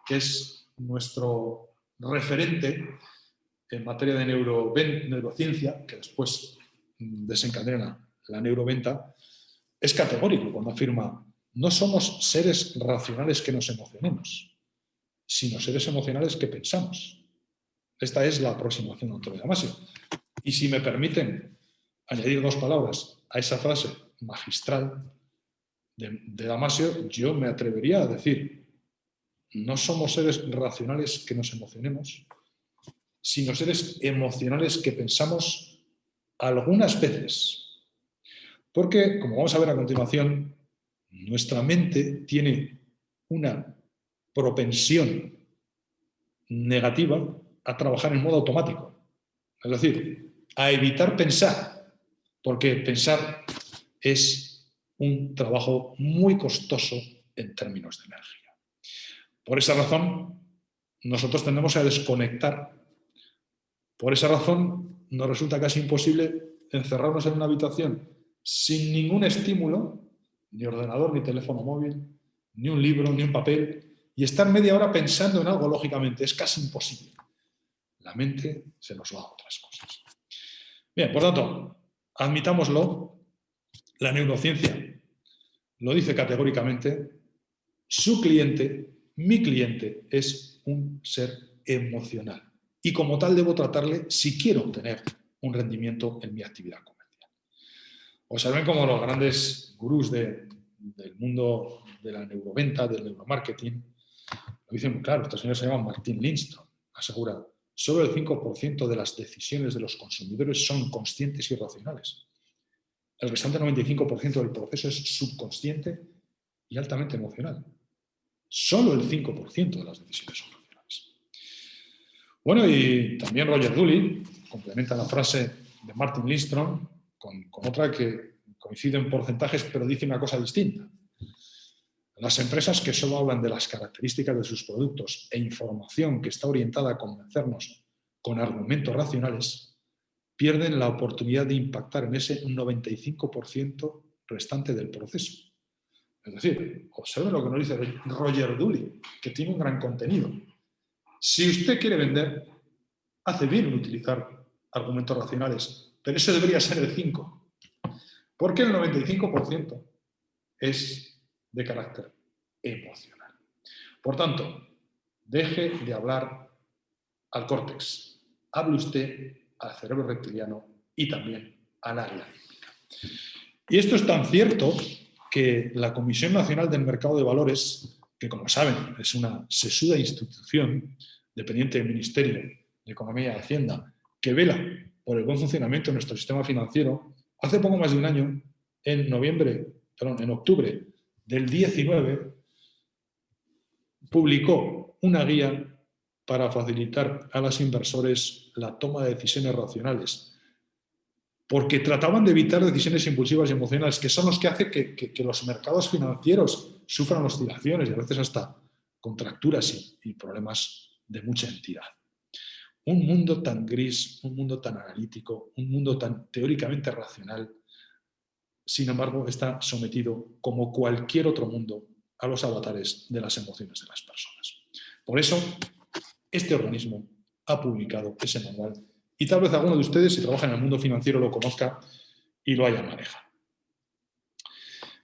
que es nuestro referente en materia de neurociencia, que después desencadena la neuroventa, es categórico cuando afirma: no somos seres racionales que nos emocionemos, sino seres emocionales que pensamos. Esta es la aproximación de Antonio Damasio. Y si me permiten añadir 2 palabras a esa frase magistral de Damasio, yo me atrevería a decir: no somos seres racionales que nos emocionemos, sino seres emocionales que pensamos algunas veces. Porque, como vamos a ver a continuación, nuestra mente tiene una propensión negativa a trabajar en modo automático. Es decir, a evitar pensar, porque pensar es un trabajo muy costoso en términos de energía. Por esa razón, nosotros tendemos a desconectar. Por esa razón, nos resulta casi imposible encerrarnos en una habitación sin ningún estímulo, ni ordenador, ni teléfono móvil, ni un libro, ni un papel, y estar media hora pensando en algo, lógicamente, es casi imposible. La mente se nos va a otras cosas. Bien, por tanto, admitámoslo, la neurociencia lo dice categóricamente: su cliente, mi cliente, es un ser emocional. Y como tal debo tratarle si quiero obtener un rendimiento en mi actividad comercial. Observen cómo los grandes gurús del mundo de la neuroventa, del neuromarketing, lo dicen muy claro. Este señor se llama Martin Lindstrom, asegura: solo el 5% de las decisiones de los consumidores son conscientes y racionales. El restante 95% del proceso es subconsciente y altamente emocional. Solo el 5% de las decisiones son racionales. Bueno, y también Roger Dooley complementa la frase de Martin Lindstrom con otra que coincide en porcentajes, pero dice una cosa distinta. Las empresas que solo hablan de las características de sus productos e información que está orientada a convencernos con argumentos racionales pierden la oportunidad de impactar en ese 95% restante del proceso. Es decir, observe lo que nos dice Roger Dooley, que tiene un gran contenido. Si usted quiere vender, hace bien en utilizar argumentos racionales, pero eso debería ser el 5%. Porque el 95% es de carácter emocional. Por tanto, deje de hablar al córtex. Hable usted al cerebro reptiliano y también al área límbica. Y esto es tan cierto que la Comisión Nacional del Mercado de Valores, que como saben es una sesuda institución dependiente del Ministerio de Economía y Hacienda, que vela por el buen funcionamiento de nuestro sistema financiero, hace poco más de un año, en octubre del 19, publicó una guía para facilitar a los inversores la toma de decisiones racionales, porque trataban de evitar decisiones impulsivas y emocionales, que son los que hacen que los mercados financieros sufran oscilaciones y a veces hasta contracturas y problemas de mucha entidad. Un mundo tan gris, un mundo tan analítico, un mundo tan teóricamente racional, sin embargo, está sometido, como cualquier otro mundo, a los avatares de las emociones de las personas. Por eso, este organismo ha publicado ese manual y tal vez alguno de ustedes, si trabaja en el mundo financiero, lo conozca y lo haya manejado.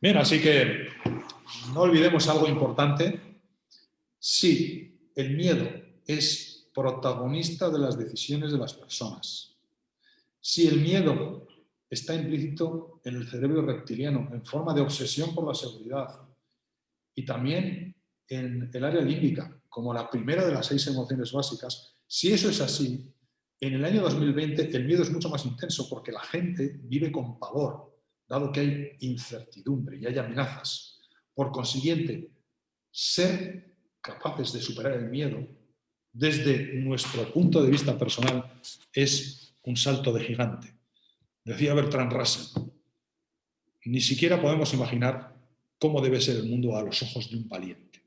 Bien, así que no olvidemos algo importante. Sí, el miedo es protagonista de las decisiones de las personas. Si el miedo está implícito en el cerebro reptiliano, en forma de obsesión por la seguridad, y también en el área límbica, como la primera de las 6 emociones básicas, si eso es así, en el año 2020 el miedo es mucho más intenso porque la gente vive con pavor, dado que hay incertidumbre y hay amenazas. Por consiguiente, ser capaces de superar el miedo desde nuestro punto de vista personal es un salto de gigante. Decía Bertrand Russell, ni siquiera podemos imaginar cómo debe ser el mundo a los ojos de un valiente.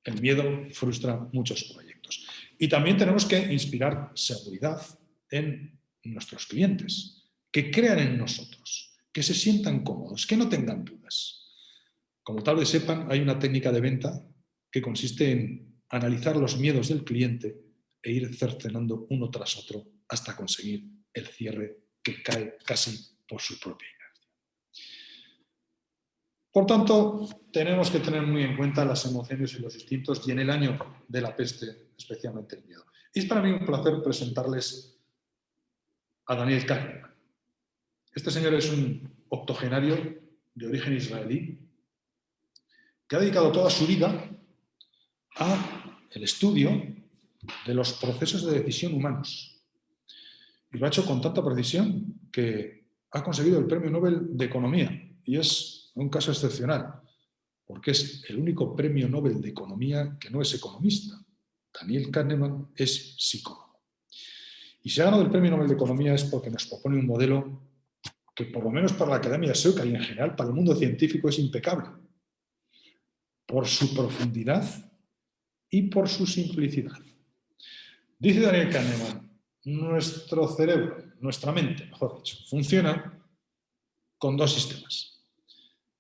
El miedo frustra muchos proyectos. Y también tenemos que inspirar seguridad en nuestros clientes, que crean en nosotros, que se sientan cómodos, que no tengan dudas. Como tal vez sepan, hay una técnica de venta que consiste en analizar los miedos del cliente e ir cercenando uno tras otro hasta conseguir el cierre que cae casi por su propia inercia. Por tanto, tenemos que tener muy en cuenta las emociones y los instintos y en el año de la peste, especialmente el miedo. Y es para mí un placer presentarles a Daniel Kahneman. Este señor es un octogenario de origen israelí que ha dedicado toda su vida al estudio de los procesos de decisión humanos. Y lo ha hecho con tanta precisión que ha conseguido el Premio Nobel de Economía. Y es un caso excepcional, porque es el único Premio Nobel de Economía que no es economista. Daniel Kahneman es psicólogo. Y si ha ganado el Premio Nobel de Economía es porque nos propone un modelo que, por lo menos para la Academia Sueca y en general para el mundo científico, es impecable. Por su profundidad y por su simplicidad. Dice Daniel Kahneman, nuestro cerebro, nuestra mente, mejor dicho, funciona con 2 sistemas.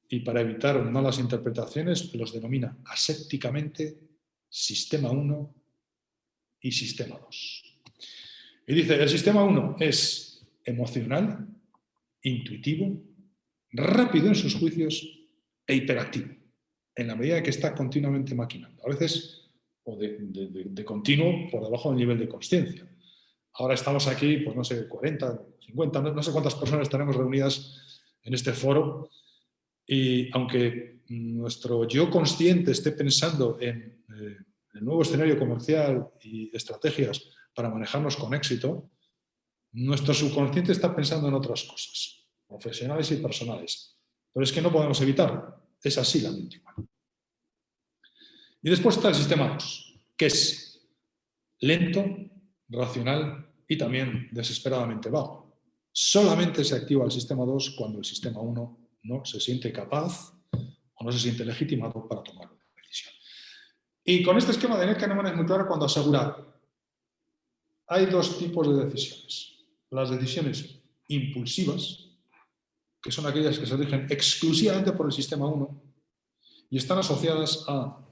Y para evitar malas interpretaciones los denomina asépticamente sistema 1 y sistema 2. Y dice, el sistema 1 es emocional, intuitivo, rápido en sus juicios e hiperactivo, en la medida que está continuamente maquinando. A veces, o de continuo, por debajo del nivel de consciencia. Ahora estamos aquí, pues no sé, 40, 50, no sé cuántas personas estaremos reunidas en este foro. Y aunque nuestro yo consciente esté pensando en el nuevo escenario comercial y estrategias para manejarnos con éxito, nuestro subconsciente está pensando en otras cosas, profesionales y personales. Pero es que no podemos evitarlo. Es así la mente humana. Y después está el sistema 2, que es lento, racional y también desesperadamente vago. Solamente se activa el sistema 2 cuando el sistema 1 no se siente capaz o no se siente legitimado para tomar una decisión. Y con este esquema de Daniel Kahneman es muy claro cuando asegura hay 2 tipos de decisiones. Las decisiones impulsivas, que son aquellas que se rigen exclusivamente por el sistema 1 y están asociadas a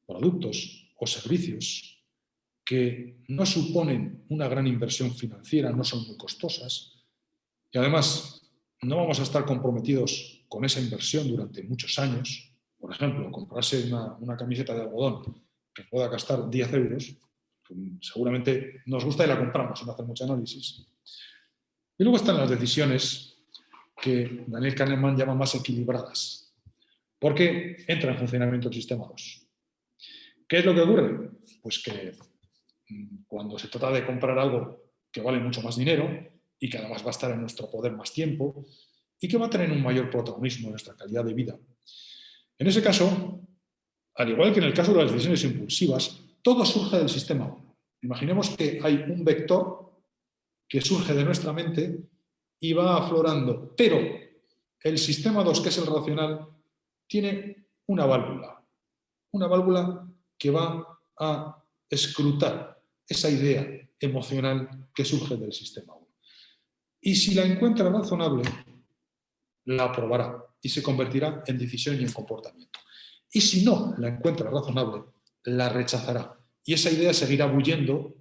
productos o servicios que no suponen una gran inversión financiera, no son muy costosas y además no vamos a estar comprometidos con esa inversión durante muchos años. Por ejemplo, comprarse una camiseta de algodón que pueda gastar 10 euros, seguramente nos gusta y la compramos sin hacer mucho análisis. Y luego están las decisiones que Daniel Kahneman llama más equilibradas, porque entra en funcionamiento el sistema 2. ¿Qué es lo que ocurre? Pues que cuando se trata de comprar algo que vale mucho más dinero y que además va a estar en nuestro poder más tiempo y que va a tener un mayor protagonismo en nuestra calidad de vida. En ese caso, al igual que en el caso de las decisiones impulsivas, todo surge del sistema 1. Imaginemos que hay un vector que surge de nuestra mente y va aflorando, pero el sistema 2, que es el racional, tiene una válvula que va a escrutar esa idea emocional que surge del sistema 1. Y si la encuentra razonable, la aprobará y se convertirá en decisión y en comportamiento. Y si no la encuentra razonable, la rechazará. Y esa idea seguirá bullendo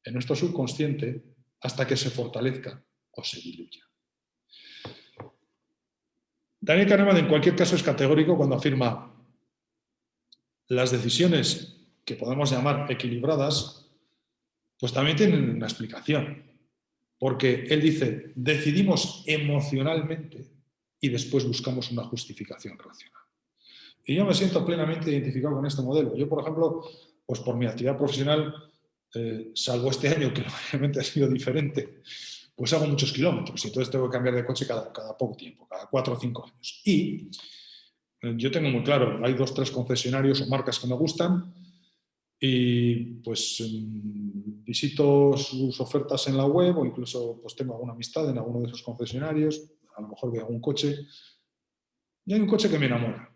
en nuestro subconsciente hasta que se fortalezca o se diluya. Daniel Kahneman, en cualquier caso, es categórico cuando afirma: las decisiones que podemos llamar equilibradas, pues también tienen una explicación. Porque él dice, decidimos emocionalmente y después buscamos una justificación racional. Y yo me siento plenamente identificado con este modelo. Yo, por ejemplo, pues por mi actividad profesional, salvo este año, que obviamente ha sido diferente, pues hago muchos kilómetros y entonces tengo que cambiar de coche cada poco tiempo, cada 4 o 5 años. Y yo tengo muy claro, hay 2 o 3 concesionarios o marcas que me gustan y pues visito sus ofertas en la web o incluso pues tengo alguna amistad en alguno de esos concesionarios, a lo mejor veo algún coche y hay un coche que me enamora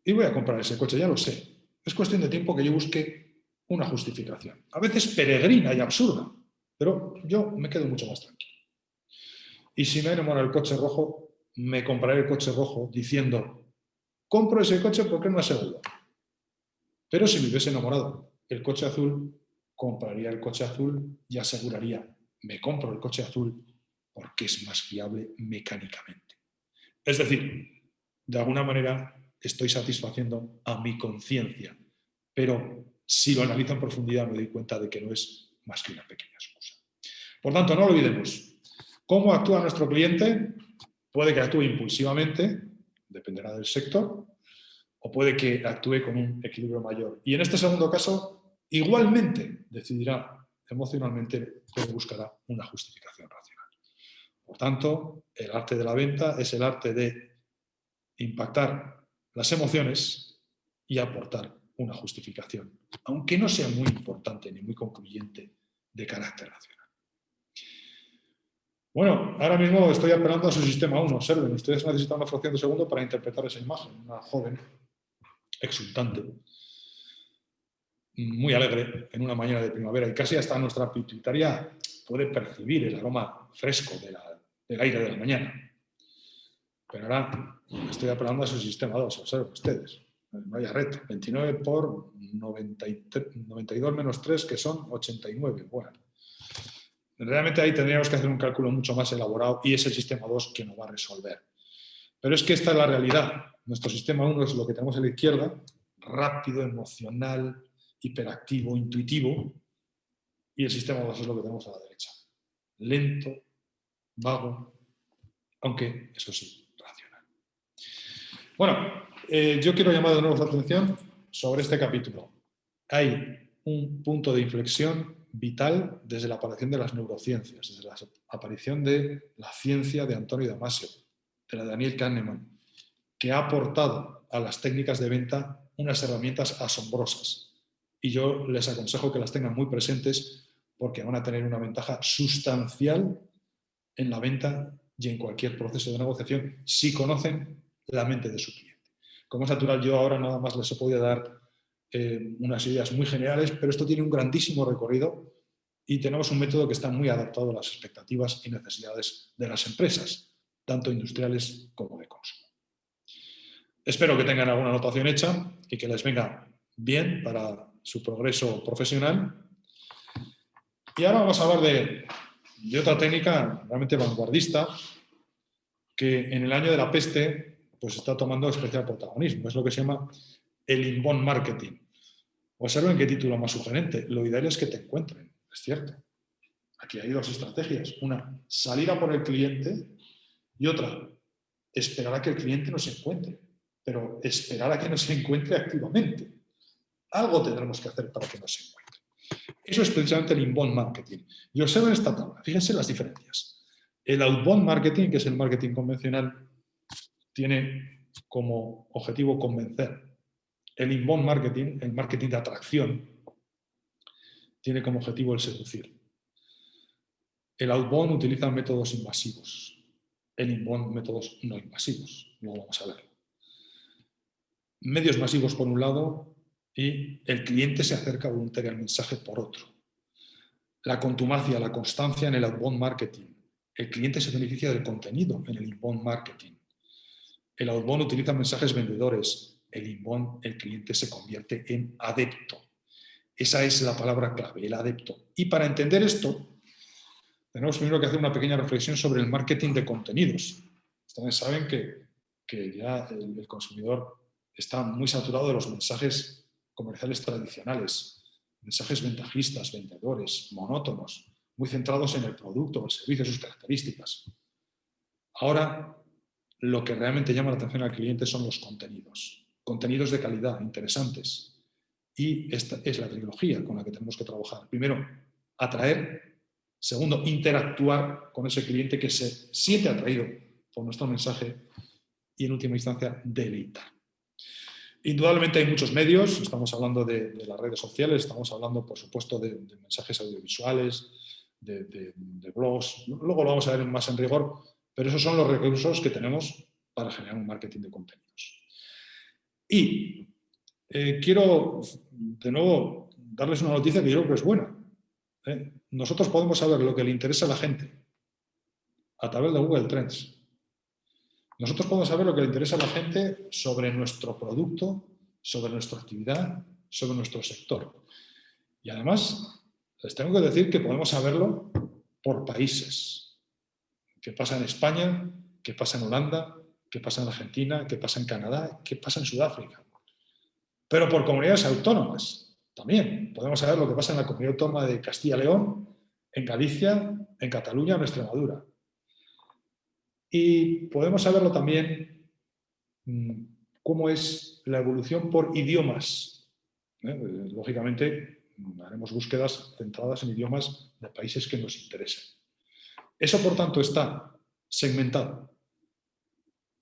y voy a comprar ese coche, ya lo sé. Es cuestión de tiempo que yo busque una justificación. A veces peregrina y absurda, pero yo me quedo mucho más tranquilo. Y si me enamora el coche rojo, me compraré el coche rojo diciendo, compro ese coche porque es más seguro. Pero si me hubiese enamorado el coche azul, compraría el coche azul y aseguraría, me compro el coche azul porque es más fiable mecánicamente. Es decir, de alguna manera estoy satisfaciendo a mi conciencia, pero si lo analizo en profundidad me doy cuenta de que no es más que una pequeña excusa. Por tanto, no lo olvidemos. ¿Cómo actúa nuestro cliente? Puede que actúe impulsivamente, dependerá del sector, o puede que actúe con un equilibrio mayor. Y en este segundo caso, igualmente decidirá emocionalmente, pero buscará una justificación racional. Por tanto, el arte de la venta es el arte de impactar las emociones y aportar una justificación, aunque no sea muy importante ni muy concluyente de carácter racional. Bueno, ahora mismo estoy apelando a su sistema 1. Observen, ustedes necesitan una fracción de segundo para interpretar esa imagen. Una joven exultante, muy alegre en una mañana de primavera y casi hasta nuestra pituitaria puede percibir el aroma fresco del aire de la mañana. Pero ahora estoy apelando a su sistema 2, observen ustedes. Vaya reto, 29 por 92 menos 3, que son 89. Bueno, realmente ahí tendríamos que hacer un cálculo mucho más elaborado y es el sistema 2 que nos va a resolver. Pero es que esta es la realidad. Nuestro sistema 1 es lo que tenemos a la izquierda, rápido, emocional, hiperactivo, intuitivo, y el sistema 2 es lo que tenemos a la derecha. Lento, vago, aunque eso sí, racional. Bueno, yo quiero llamar de nuevo la atención sobre este capítulo. Hay un punto de inflexión vital desde la aparición de las neurociencias, desde la aparición de la ciencia de Antonio Damasio, de la de Daniel Kahneman, que ha aportado a las técnicas de venta unas herramientas asombrosas. Y yo les aconsejo que las tengan muy presentes porque van a tener una ventaja sustancial en la venta y en cualquier proceso de negociación si conocen la mente de su cliente. Como es natural, yo ahora nada más les he podido dar unas ideas muy generales, pero esto tiene un grandísimo recorrido y tenemos un método que está muy adaptado a las expectativas y necesidades de las empresas, tanto industriales como de consumo. Espero que tengan alguna anotación hecha y que les venga bien para su progreso profesional. Y ahora vamos a hablar de otra técnica realmente vanguardista que en el año de la peste pues está tomando especial protagonismo. Es lo que se llama el inbound marketing. Observen qué título más sugerente. Lo ideal es que te encuentren, es cierto. Aquí hay 2 estrategias. Una, salir a por el cliente y otra, esperar a que el cliente nos encuentre. Pero esperar a que nos encuentre activamente. Algo tendremos que hacer para que nos encuentre. Eso es precisamente el inbound marketing. Y observen esta tabla, fíjense las diferencias. El outbound marketing, que es el marketing convencional, tiene como objetivo convencer. El inbound marketing, el marketing de atracción, tiene como objetivo el seducir. El outbound utiliza métodos invasivos, el inbound métodos no invasivos. Luego vamos a ver. Medios masivos por un lado y el cliente se acerca voluntario al mensaje por otro. La contumacia, la constancia en el outbound marketing. El cliente se beneficia del contenido en el inbound marketing. El outbound utiliza mensajes vendedores. El inbound, el cliente se convierte en adepto. Esa es la palabra clave, el adepto. Y para entender esto, tenemos primero que hacer una pequeña reflexión sobre el marketing de contenidos. Ustedes saben que ya el consumidor está muy saturado de los mensajes comerciales tradicionales, mensajes ventajistas, vendedores, monótonos, muy centrados en el producto, el servicio, sus características. Ahora, lo que realmente llama la atención al cliente son los contenidos. Contenidos de calidad, interesantes. Y esta es la trilogía con la que tenemos que trabajar. Primero, atraer. Segundo, interactuar con ese cliente que se siente atraído por nuestro mensaje. Y en última instancia, deleitar. Indudablemente hay muchos medios. Estamos hablando de las redes sociales, estamos hablando, por supuesto, de mensajes audiovisuales, de blogs. Luego lo vamos a ver más en rigor, pero esos son los recursos que tenemos para generar un marketing de contenidos. Y quiero, de nuevo, darles una noticia que yo creo que es buena. Nosotros podemos saber lo que le interesa a la gente a través de Google Trends. Nosotros podemos saber lo que le interesa a la gente sobre nuestro producto, sobre nuestra actividad, sobre nuestro sector. Y además, les tengo que decir que podemos saberlo por países. ¿Qué pasa en España? ¿Qué pasa en Holanda? ¿Qué pasa en Argentina? ¿Qué pasa en Canadá? ¿Qué pasa en Sudáfrica? Pero por comunidades autónomas también. Podemos saber lo que pasa en la comunidad autónoma de Castilla y León, en Galicia, en Cataluña o en Extremadura. Y podemos saberlo también cómo es la evolución por idiomas. Lógicamente, haremos búsquedas centradas en idiomas de países que nos interesen. Eso, por tanto, está segmentado.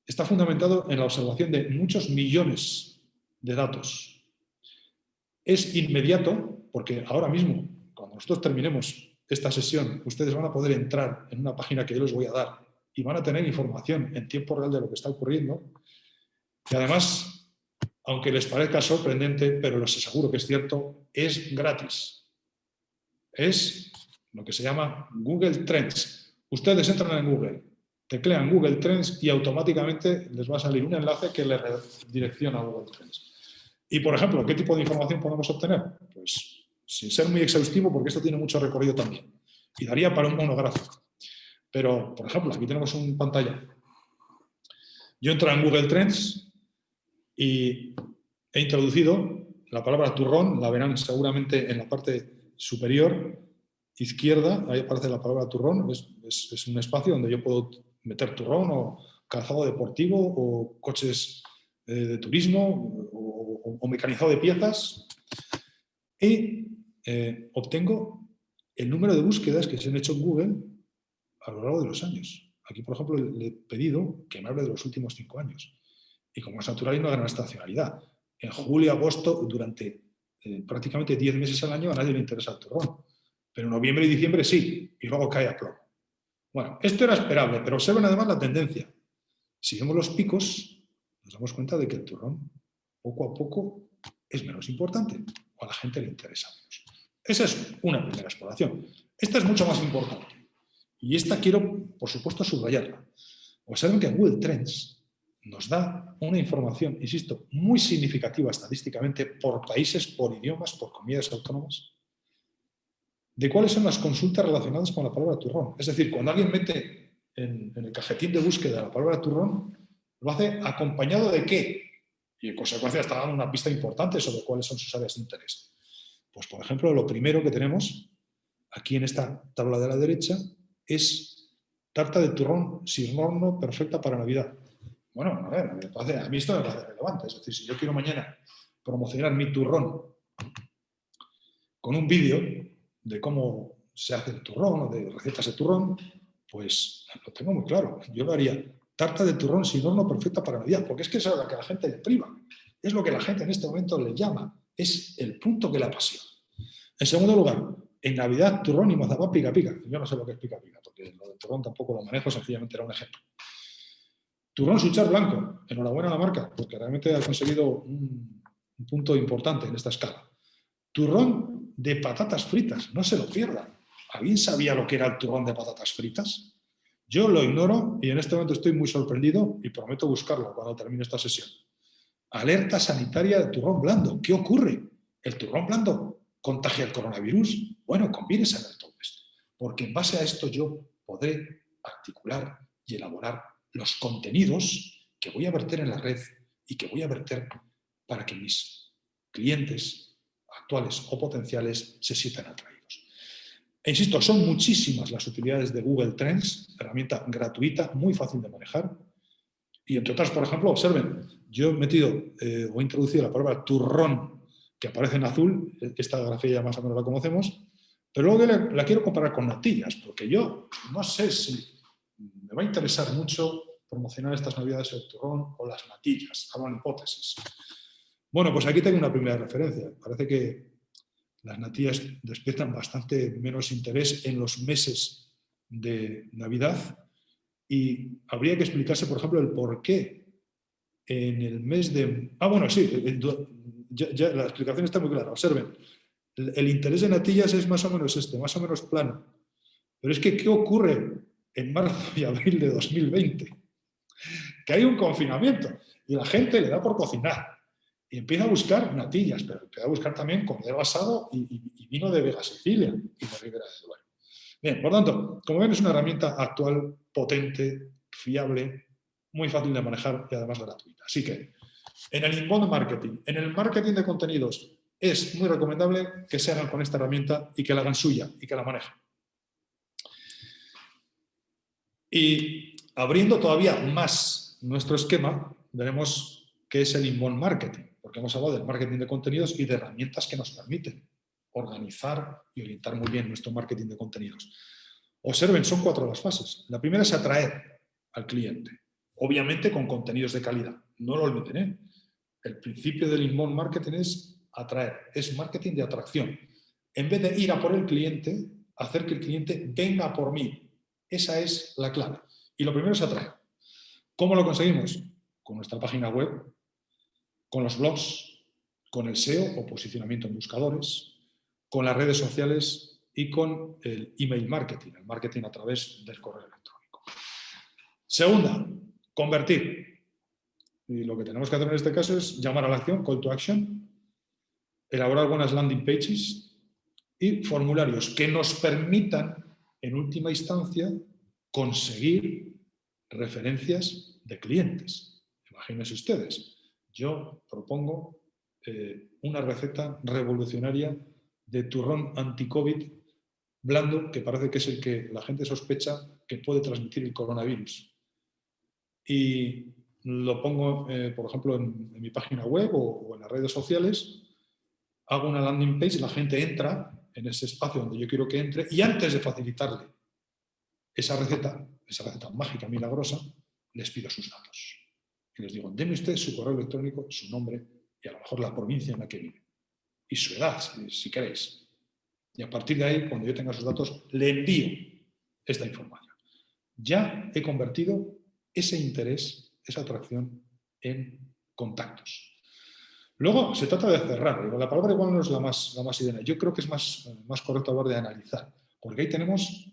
Está fundamentado en la observación de muchos millones de datos. Es inmediato, porque ahora mismo, cuando nosotros terminemos esta sesión, ustedes van a poder entrar en una página que yo les voy a dar y van a tener información en tiempo real de lo que está ocurriendo. Y además, aunque les parezca sorprendente, pero les aseguro que es cierto, es gratis. Es lo que se llama Google Trends. Ustedes entran en Google, teclean Google Trends y automáticamente les va a salir un enlace que les redirecciona a Google Trends. Y, por ejemplo, ¿qué tipo de información podemos obtener? Pues, sin ser muy exhaustivo, porque esto tiene mucho recorrido también. Y daría para un monográfico. Pero, por ejemplo, aquí tenemos un pantalla. Yo entro en Google Trends y he introducido la palabra turrón, la verán seguramente en la parte superior izquierda, ahí aparece la palabra turrón, es un espacio donde yo puedo meter turrón o calzado deportivo o coches de turismo o mecanizado de piezas y obtengo el número de búsquedas que se han hecho en Google a lo largo de los años. Aquí, por ejemplo, le he pedido que me hable de los últimos 5 años. Y como es natural, hay una gran estacionalidad. En julio, agosto, durante prácticamente 10 meses al año, a nadie le interesa el turrón. Pero en noviembre y diciembre sí, y luego cae a plomo. Bueno, esto era esperable, pero observen además la tendencia. Si vemos los picos, nos damos cuenta de que el turrón, poco a poco, es menos importante, o a la gente le interesa menos. Esa es una primera exploración. Esta es mucho más importante. Y esta quiero, por supuesto, subrayarla. Observen que Google Trends nos da una información, insisto, muy significativa estadísticamente por países, por idiomas, por comunidades autónomas, de cuáles son las consultas relacionadas con la palabra turrón. Es decir, cuando alguien mete en el cajetín de búsqueda la palabra turrón, lo hace acompañado de qué. Y en consecuencia está dando una pista importante sobre cuáles son sus áreas de interés. Pues, por ejemplo, lo primero que tenemos aquí en esta tabla de la derecha es tarta de turrón sin horno perfecta para Navidad. Bueno, a ver, a mí esto me parece relevante. Es decir, si yo quiero mañana promocionar mi turrón con un vídeo de cómo se hace el turrón o de recetas de turrón, pues lo tengo muy claro. Yo lo haría tarta de turrón sin horno perfecta para Navidad, porque es que eso es lo que a la gente le priva. Es lo que la gente en este momento le llama. Es el punto que la apasiona. En segundo lugar, en Navidad, turrón y mazapán pica pica. Yo no sé lo que es pica pica, porque lo del turrón tampoco lo manejo, sencillamente era un ejemplo. Turrón Suchard blanco, enhorabuena a la marca, porque realmente ha conseguido un punto importante en esta escala. Turrón de patatas fritas, no se lo pierdan. ¿Alguien sabía lo que era el turrón de patatas fritas? Yo lo ignoro y en este momento estoy muy sorprendido y prometo buscarlo cuando termine esta sesión. Alerta sanitaria de turrón blando. ¿Qué ocurre? ¿El turrón blando contagia el coronavirus? Bueno, conviene saber todo esto, porque en base a esto yo podré articular y elaborar los contenidos que voy a verter en la red y que voy a verter para que mis clientes actuales o potenciales se sientan atraídos. E insisto, son muchísimas las utilidades de Google Trends, herramienta gratuita, muy fácil de manejar. Y entre otras, por ejemplo, observen, yo he metido o he introducido la palabra turrón, que aparece en azul, esta grafía ya más o menos la conocemos, pero luego la quiero comparar con natillas, porque yo no sé si me va a interesar mucho promocionar estas navidades el turrón o las natillas, hablo en hipótesis. Bueno, pues aquí tengo una primera referencia. Parece que las natillas despiertan bastante menos interés en los meses de Navidad y habría que explicarse, por ejemplo, el por qué en el mes de... bueno, sí, ya la explicación está muy clara. Observen, el interés de natillas es más o menos más o menos plano. Pero es que, ¿qué ocurre en marzo y abril de 2020? Que hay un confinamiento y la gente le da por cocinar y empieza a buscar natillas, pero empieza a buscar también cordero asado y vino de Vega Sicilia y de Ribera del Duero. Bien, por tanto, como ven, es una herramienta actual, potente, fiable, muy fácil de manejar y además gratuita. Así que, en el inbound marketing, en el marketing de contenidos, es muy recomendable que se hagan con esta herramienta y que la hagan suya y que la manejen. Y abriendo todavía más nuestro esquema, veremos qué es el inbound marketing, porque hemos hablado del marketing de contenidos y de herramientas que nos permiten organizar y orientar muy bien nuestro marketing de contenidos. Observen, son 4 las fases. La primera es atraer al cliente, obviamente con contenidos de calidad. No lo olviden, ¿eh? El principio del inbound marketing es atraer, es marketing de atracción. En vez de ir a por el cliente, hacer que el cliente venga por mí. Esa es la clave. Y lo primero es atraer. ¿Cómo lo conseguimos? Con nuestra página web, con los blogs, con el SEO o posicionamiento en buscadores, con las redes sociales y con el email marketing, el marketing a través del correo electrónico. Segunda, convertir. Y lo que tenemos que hacer en este caso es llamar a la acción, call to action, elaborar buenas landing pages y formularios que nos permitan, en última instancia, conseguir referencias de clientes. Imagínense ustedes, yo propongo una receta revolucionaria de turrón anti-COVID blando, que parece que es el que la gente sospecha que puede transmitir el coronavirus. Y lo pongo, por ejemplo, en mi página web o en las redes sociales, hago una landing page, la gente entra en ese espacio donde yo quiero que entre y antes de facilitarle esa receta mágica, milagrosa, les pido sus datos. Y les digo, deme usted su correo electrónico, su nombre y a lo mejor la provincia en la que vive. Y su edad, si queréis. Y a partir de ahí, cuando yo tenga sus datos, le envío esta información. Ya he convertido ese interés, esa atracción en contactos. Luego se trata de cerrar. La palabra igual no es la más idónea. Yo creo que es más correcto hablar de analizar. Porque ahí tenemos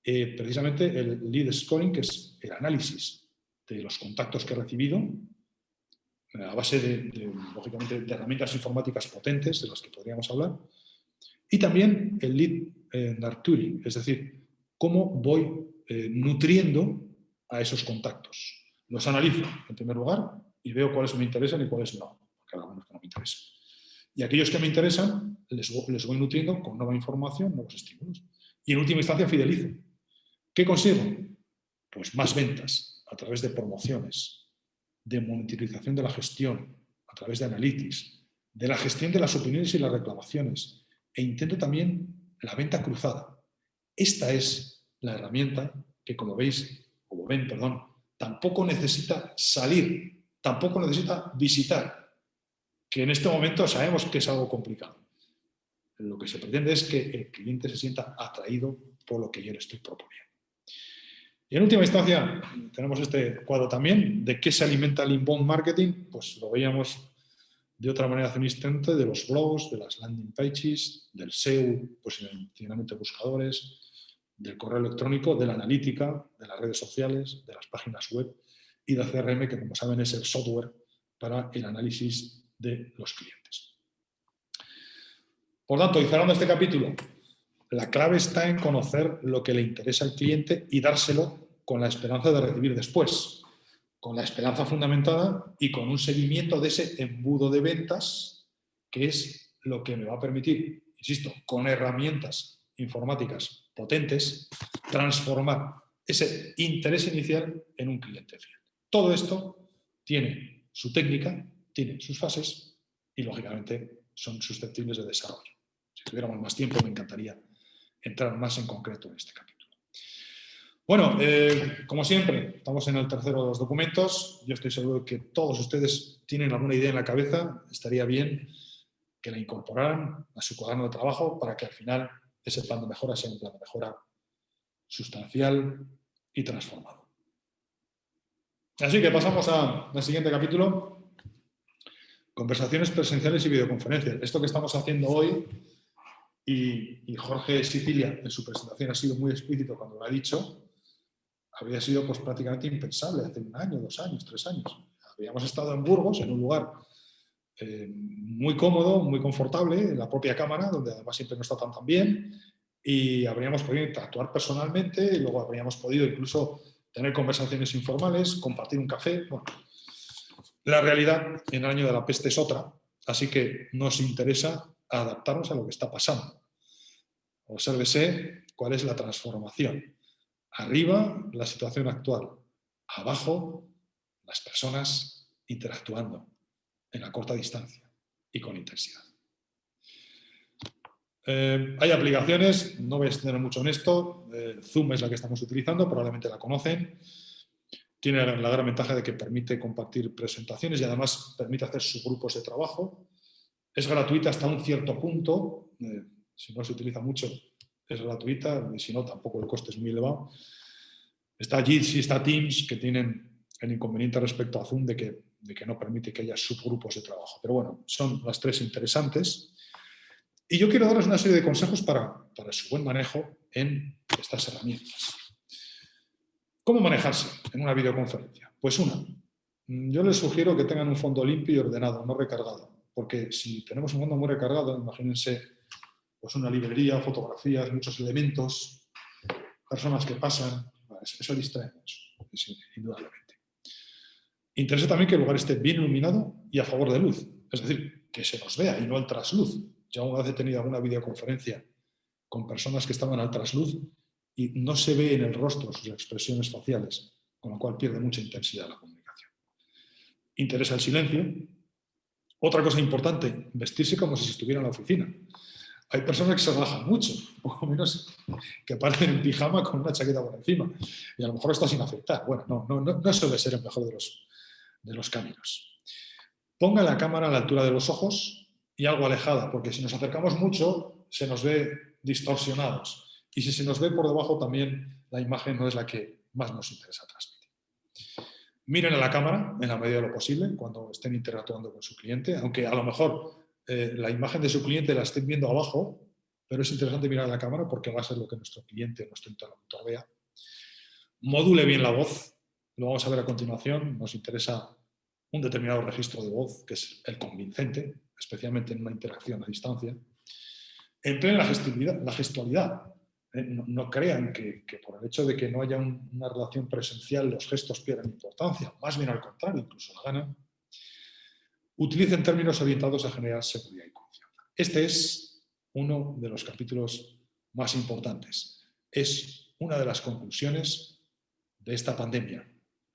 precisamente el lead scoring, que es el análisis de los contactos que he recibido a base lógicamente, de herramientas informáticas potentes de las que podríamos hablar. Y también el lead nurturing, es decir, cómo voy nutriendo a esos contactos. Los analizo, en primer lugar, y veo cuáles me interesan y cuáles no, porque hay algunos que no me interesan. Y aquellos que me interesan, les voy nutriendo con nueva información, nuevos estímulos. Y en última instancia, fidelizo. ¿Qué consigo? Pues más ventas a través de promociones, de monitorización de la gestión, a través de analytics, de la gestión de las opiniones y las reclamaciones. E intento también la venta cruzada. Esta es la herramienta que, como ven, tampoco necesita salir, tampoco necesita visitar, que en este momento sabemos que es algo complicado. lo que se pretende es que el cliente se sienta atraído por lo que yo le estoy proponiendo. Y en última instancia, tenemos este cuadro también, de qué se alimenta el inbound marketing, pues lo veíamos de otra manera hace un instante, de los blogs, de las landing pages, del SEO, posicionamiento de buscadores, del correo electrónico, de la analítica, de las redes sociales, de las páginas web y del CRM, que como saben es el software para el análisis de los clientes. Por tanto, y cerrando este capítulo, la clave está en conocer lo que le interesa al cliente y dárselo con la esperanza de recibir después, con la esperanza fundamentada y con un seguimiento de ese embudo de ventas, que es lo que me va a permitir, insisto, con herramientas informáticas potentes, transformar ese interés inicial en un cliente fiel. Todo esto tiene su técnica, tiene sus fases y, lógicamente, son susceptibles de desarrollo. Si tuviéramos más tiempo, me encantaría entrar más en concreto en este capítulo. Bueno, como siempre, estamos en el tercero de los documentos. Yo estoy seguro de que todos ustedes tienen alguna idea en la cabeza. Estaría bien que la incorporaran a su cuaderno de trabajo para que al final ese plan de mejora sea un plan de mejora sustancial y transformado. Así que pasamos al siguiente capítulo. Conversaciones presenciales y videoconferencias. Esto que estamos haciendo hoy, y Jorge Sicilia en su presentación ha sido muy explícito cuando lo ha dicho, habría sido pues prácticamente impensable hace 1 año, 2 años, 3 años. Habíamos estado en Burgos, en un lugar muy cómodo, muy confortable, en la propia cámara, donde además siempre no está tan bien, y habríamos podido interactuar personalmente, y luego habríamos podido incluso tener conversaciones informales, compartir un café. Bueno, la realidad en el año de la peste es otra, así que nos interesa adaptarnos a lo que está pasando. Obsérvese cuál es la transformación. Arriba, la situación actual. Abajo, las personas interactuando en la corta distancia y con intensidad. Hay aplicaciones, no voy a extender mucho en esto. Zoom es la que estamos utilizando, probablemente la conocen. Tiene la gran ventaja de que permite compartir presentaciones y además permite hacer subgrupos de trabajo. Es gratuita hasta un cierto punto. Si no se utiliza mucho, es gratuita, y si no, tampoco el coste es muy elevado. Está Jitsi, está Teams, que tienen el inconveniente respecto a Zoom de que no permite que haya subgrupos de trabajo. Pero bueno, son las 3 interesantes. Y yo quiero darles una serie de consejos para su buen manejo en estas herramientas. ¿Cómo manejarse en una videoconferencia? Pues yo les sugiero que tengan un fondo limpio y ordenado, no recargado. Porque si tenemos un fondo muy recargado, imagínense pues una librería, fotografías, muchos elementos, personas que pasan, eso distrae mucho, indudablemente. Interesa también que el lugar esté bien iluminado y a favor de luz, es decir, que se nos vea y no al trasluz. Yo una vez he tenido alguna videoconferencia con personas que estaban al trasluz y no se ve en el rostro sus expresiones faciales, con lo cual pierde mucha intensidad la comunicación. Interesa el silencio. Otra cosa importante, vestirse como si se estuviera en la oficina. Hay personas que se relajan mucho, poco menos que parecen en pijama con una chaqueta por encima. Y a lo mejor está sin afectar. Bueno, no suele ser el mejor de los caminos. Ponga la cámara a la altura de los ojos y algo alejada, porque si nos acercamos mucho se nos ve distorsionados. Y si se nos ve por debajo también la imagen no es la que más nos interesa transmitir. Miren a la cámara en la medida de lo posible cuando estén interactuando con su cliente, aunque a lo mejor la imagen de su cliente la estén viendo abajo, pero es interesante mirar a la cámara porque va a ser lo que nuestro cliente, nuestro interlocutor vea. Module bien la voz, lo vamos a ver a continuación. Nos interesa un determinado registro de voz, que es el convincente, especialmente en una interacción a distancia. Empleen la gestualidad. No crean que por el hecho de que no haya una relación presencial los gestos pierden importancia, más bien al contrario, incluso la ganan. Utilicen términos orientados a generar seguridad y confianza. Este es uno de los capítulos más importantes. Es una de las conclusiones de esta pandemia.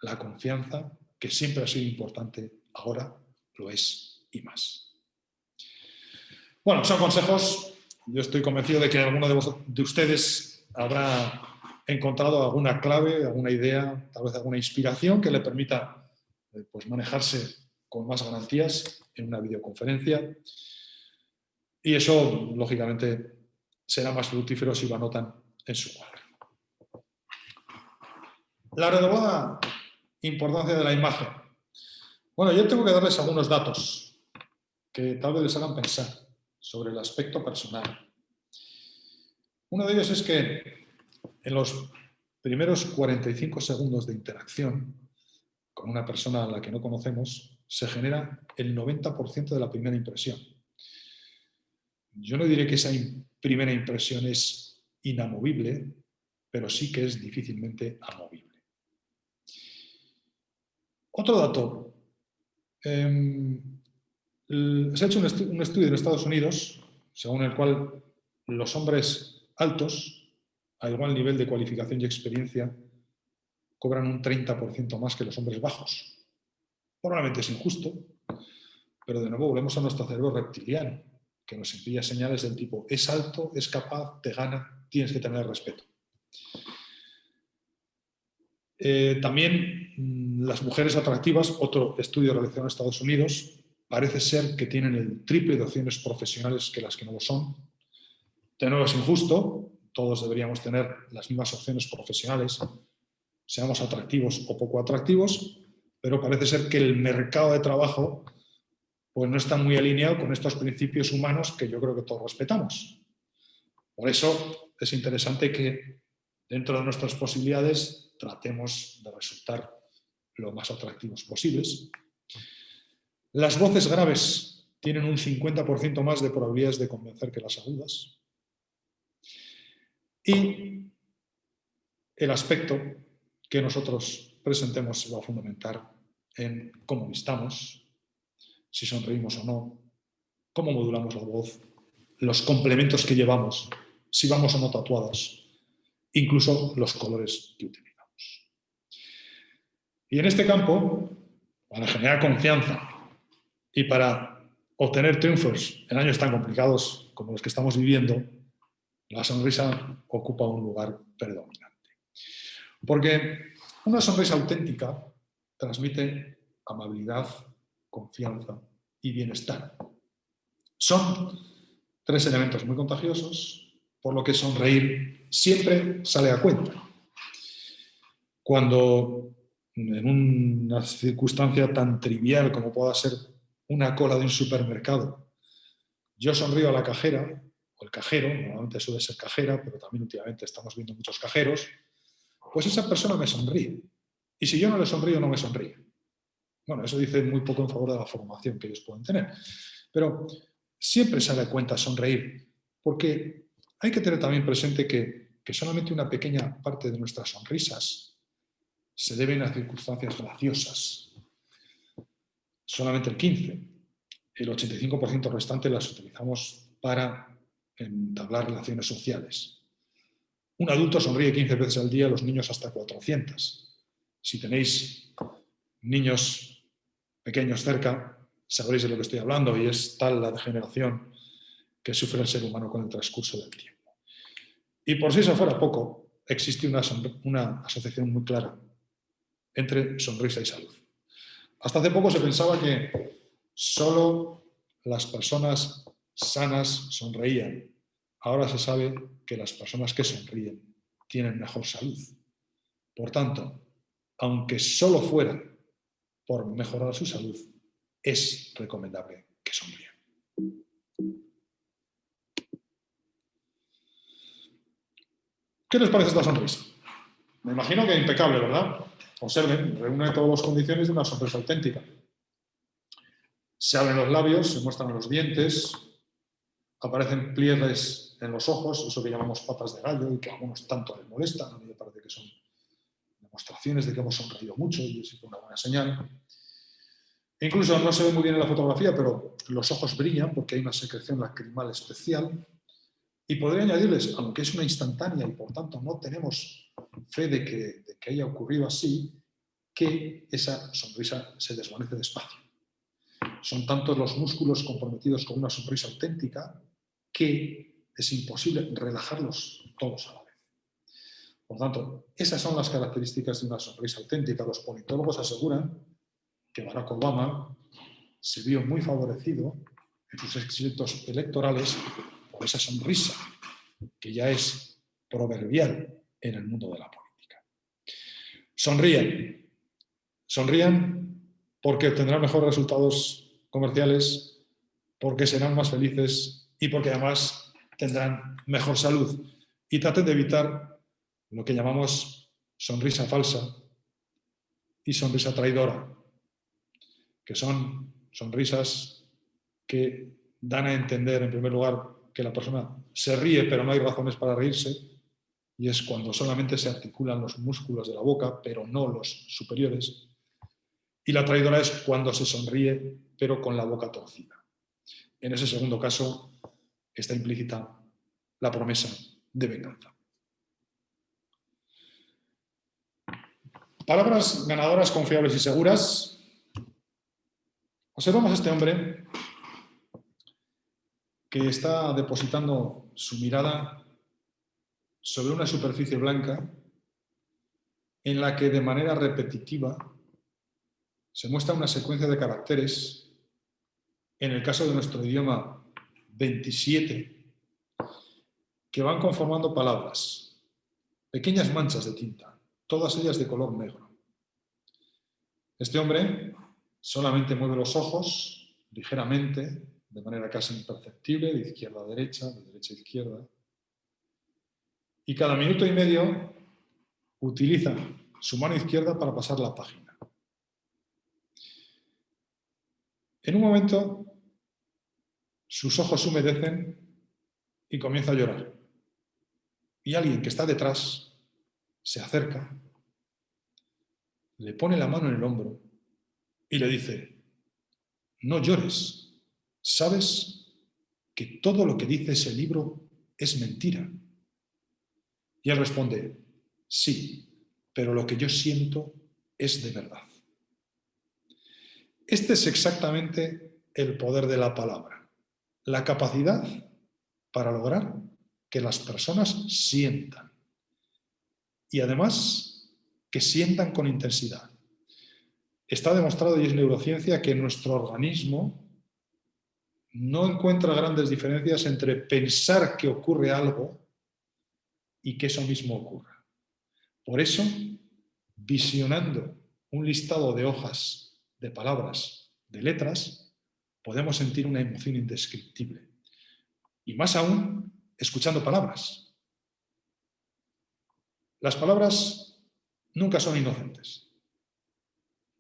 La confianza, que siempre ha sido importante, ahora lo es y más. Bueno, son consejos. Yo estoy convencido de que alguno de ustedes habrá encontrado alguna clave, alguna idea, tal vez alguna inspiración que le permita pues, manejarse con más garantías en una videoconferencia. Y eso, lógicamente, será más fructífero si lo anotan en su cuaderno. La renovada importancia de la imagen. Bueno, yo tengo que darles algunos datos que tal vez les hagan pensar sobre el aspecto personal. Uno de ellos es que en los primeros 45 segundos de interacción con una persona a la que no conocemos, se genera el 90% de la primera impresión. Yo no diré que esa primera impresión es inamovible, pero sí que es difícilmente amovible. Otro dato. Se ha hecho un estudio en Estados Unidos, según el cual los hombres altos, a igual nivel de cualificación y experiencia, cobran un 30% más que los hombres bajos. Probablemente es injusto, pero de nuevo volvemos a nuestro cerebro reptiliano, que nos envía señales del tipo: es alto, es capaz, te gana, tienes que tener respeto. También las mujeres atractivas, otro estudio realizado en Estados Unidos, parece ser que tienen el triple de opciones profesionales que las que no lo son. De nuevo es injusto, todos deberíamos tener las mismas opciones profesionales, seamos atractivos o poco atractivos, pero parece ser que el mercado de trabajo pues no está muy alineado con estos principios humanos que yo creo que todos respetamos. Por eso es interesante que dentro de nuestras posibilidades tratemos de resultar lo más atractivos posibles. Las voces graves tienen un 50% más de probabilidades de convencer que las agudas. Y el aspecto que nosotros presentemos se va a fundamentar en cómo vistamos, si sonreímos o no, cómo modulamos la voz, los complementos que llevamos, si vamos o no tatuados, incluso los colores que utilizamos. Y en este campo, para generar confianza y para obtener triunfos en años tan complicados como los que estamos viviendo, la sonrisa ocupa un lugar predominante. Porque una sonrisa auténtica transmite amabilidad, confianza y bienestar. Son tres elementos muy contagiosos, por lo que sonreír siempre sale a cuenta. Cuando en una circunstancia tan trivial como pueda ser una cola de un supermercado, yo sonrío a la cajera, o el cajero, normalmente suele ser cajera, pero también últimamente estamos viendo muchos cajeros, pues esa persona me sonríe. Y si yo no le sonrío, no me sonríe. Bueno, eso dice muy poco en favor de la formación que ellos pueden tener. Pero siempre sale a cuenta sonreír, porque hay que tener también presente que solamente una pequeña parte de nuestras sonrisas se deben a circunstancias graciosas. Solamente el 15%. El 85% restante las utilizamos para entablar relaciones sociales. Un adulto sonríe 15 veces al día, los niños hasta 400. Si tenéis niños pequeños cerca, sabréis de lo que estoy hablando, y es tal la degeneración que sufre el ser humano con el transcurso del tiempo. Y por si eso fuera poco, existe una asociación muy clara entre sonrisa y salud. Hasta hace poco se pensaba que solo las personas sanas sonreían. Ahora se sabe que las personas que sonríen tienen mejor salud. Por tanto, aunque solo fuera por mejorar su salud, es recomendable que sonrían. ¿Qué les parece esta sonrisa? Me imagino que impecable, ¿verdad? Observen, reúne todas las condiciones de una sonrisa auténtica. Se abren los labios, se muestran los dientes, aparecen pliegues en los ojos, eso que llamamos patas de gallo y que a algunos tanto les molestan. A mí me parece que son demostraciones de que hemos sonreído mucho y es una buena señal. E incluso no se ve muy bien en la fotografía, pero los ojos brillan porque hay una secreción lacrimal especial. Y podría añadirles, aunque es una instantánea y por tanto no tenemos fe de que haya ocurrido así, que esa sonrisa se desvanece despacio. Son tantos los músculos comprometidos con una sonrisa auténtica que es imposible relajarlos todos a la vez. Por tanto, esas son las características de una sonrisa auténtica. Los politólogos aseguran que Barack Obama se vio muy favorecido en sus éxitos electorales por esa sonrisa que ya es proverbial en el mundo de la política. Sonrían. Sonrían porque obtendrán mejores resultados comerciales, porque serán más felices y porque además tendrán mejor salud. Y traten de evitar lo que llamamos sonrisa falsa y sonrisa traidora, que son sonrisas que dan a entender, en primer lugar, que la persona se ríe pero no hay razones para reírse, y es cuando solamente se articulan los músculos de la boca, pero no los superiores. Y la traidora es cuando se sonríe pero con la boca torcida. En ese segundo caso está implícita la promesa de venganza. Palabras ganadoras, confiables y seguras. Observamos a este hombre que está depositando su mirada sobre una superficie blanca en la que de manera repetitiva se muestra una secuencia de caracteres, en el caso de nuestro idioma 27, que van conformando palabras, pequeñas manchas de tinta, todas ellas de color negro. Este hombre solamente mueve los ojos ligeramente, de manera casi imperceptible, de izquierda a derecha, de derecha a izquierda, y cada minuto y medio utiliza su mano izquierda para pasar la página. En un momento, sus ojos se humedecen y comienza a llorar. Y alguien que está detrás se acerca, le pone la mano en el hombro y le dice: no llores, sabes que todo lo que dice ese libro es mentira. Y él responde: sí, pero lo que yo siento es de verdad. Este es exactamente el poder de la palabra, la capacidad para lograr que las personas sientan y además que sientan con intensidad. Está demostrado, y es neurociencia, que nuestro organismo no encuentra grandes diferencias entre pensar que ocurre algo y que eso mismo ocurra. Por eso, visionando un listado de hojas, de palabras, de letras, podemos sentir una emoción indescriptible. Y más aún, escuchando palabras. Las palabras nunca son inocentes.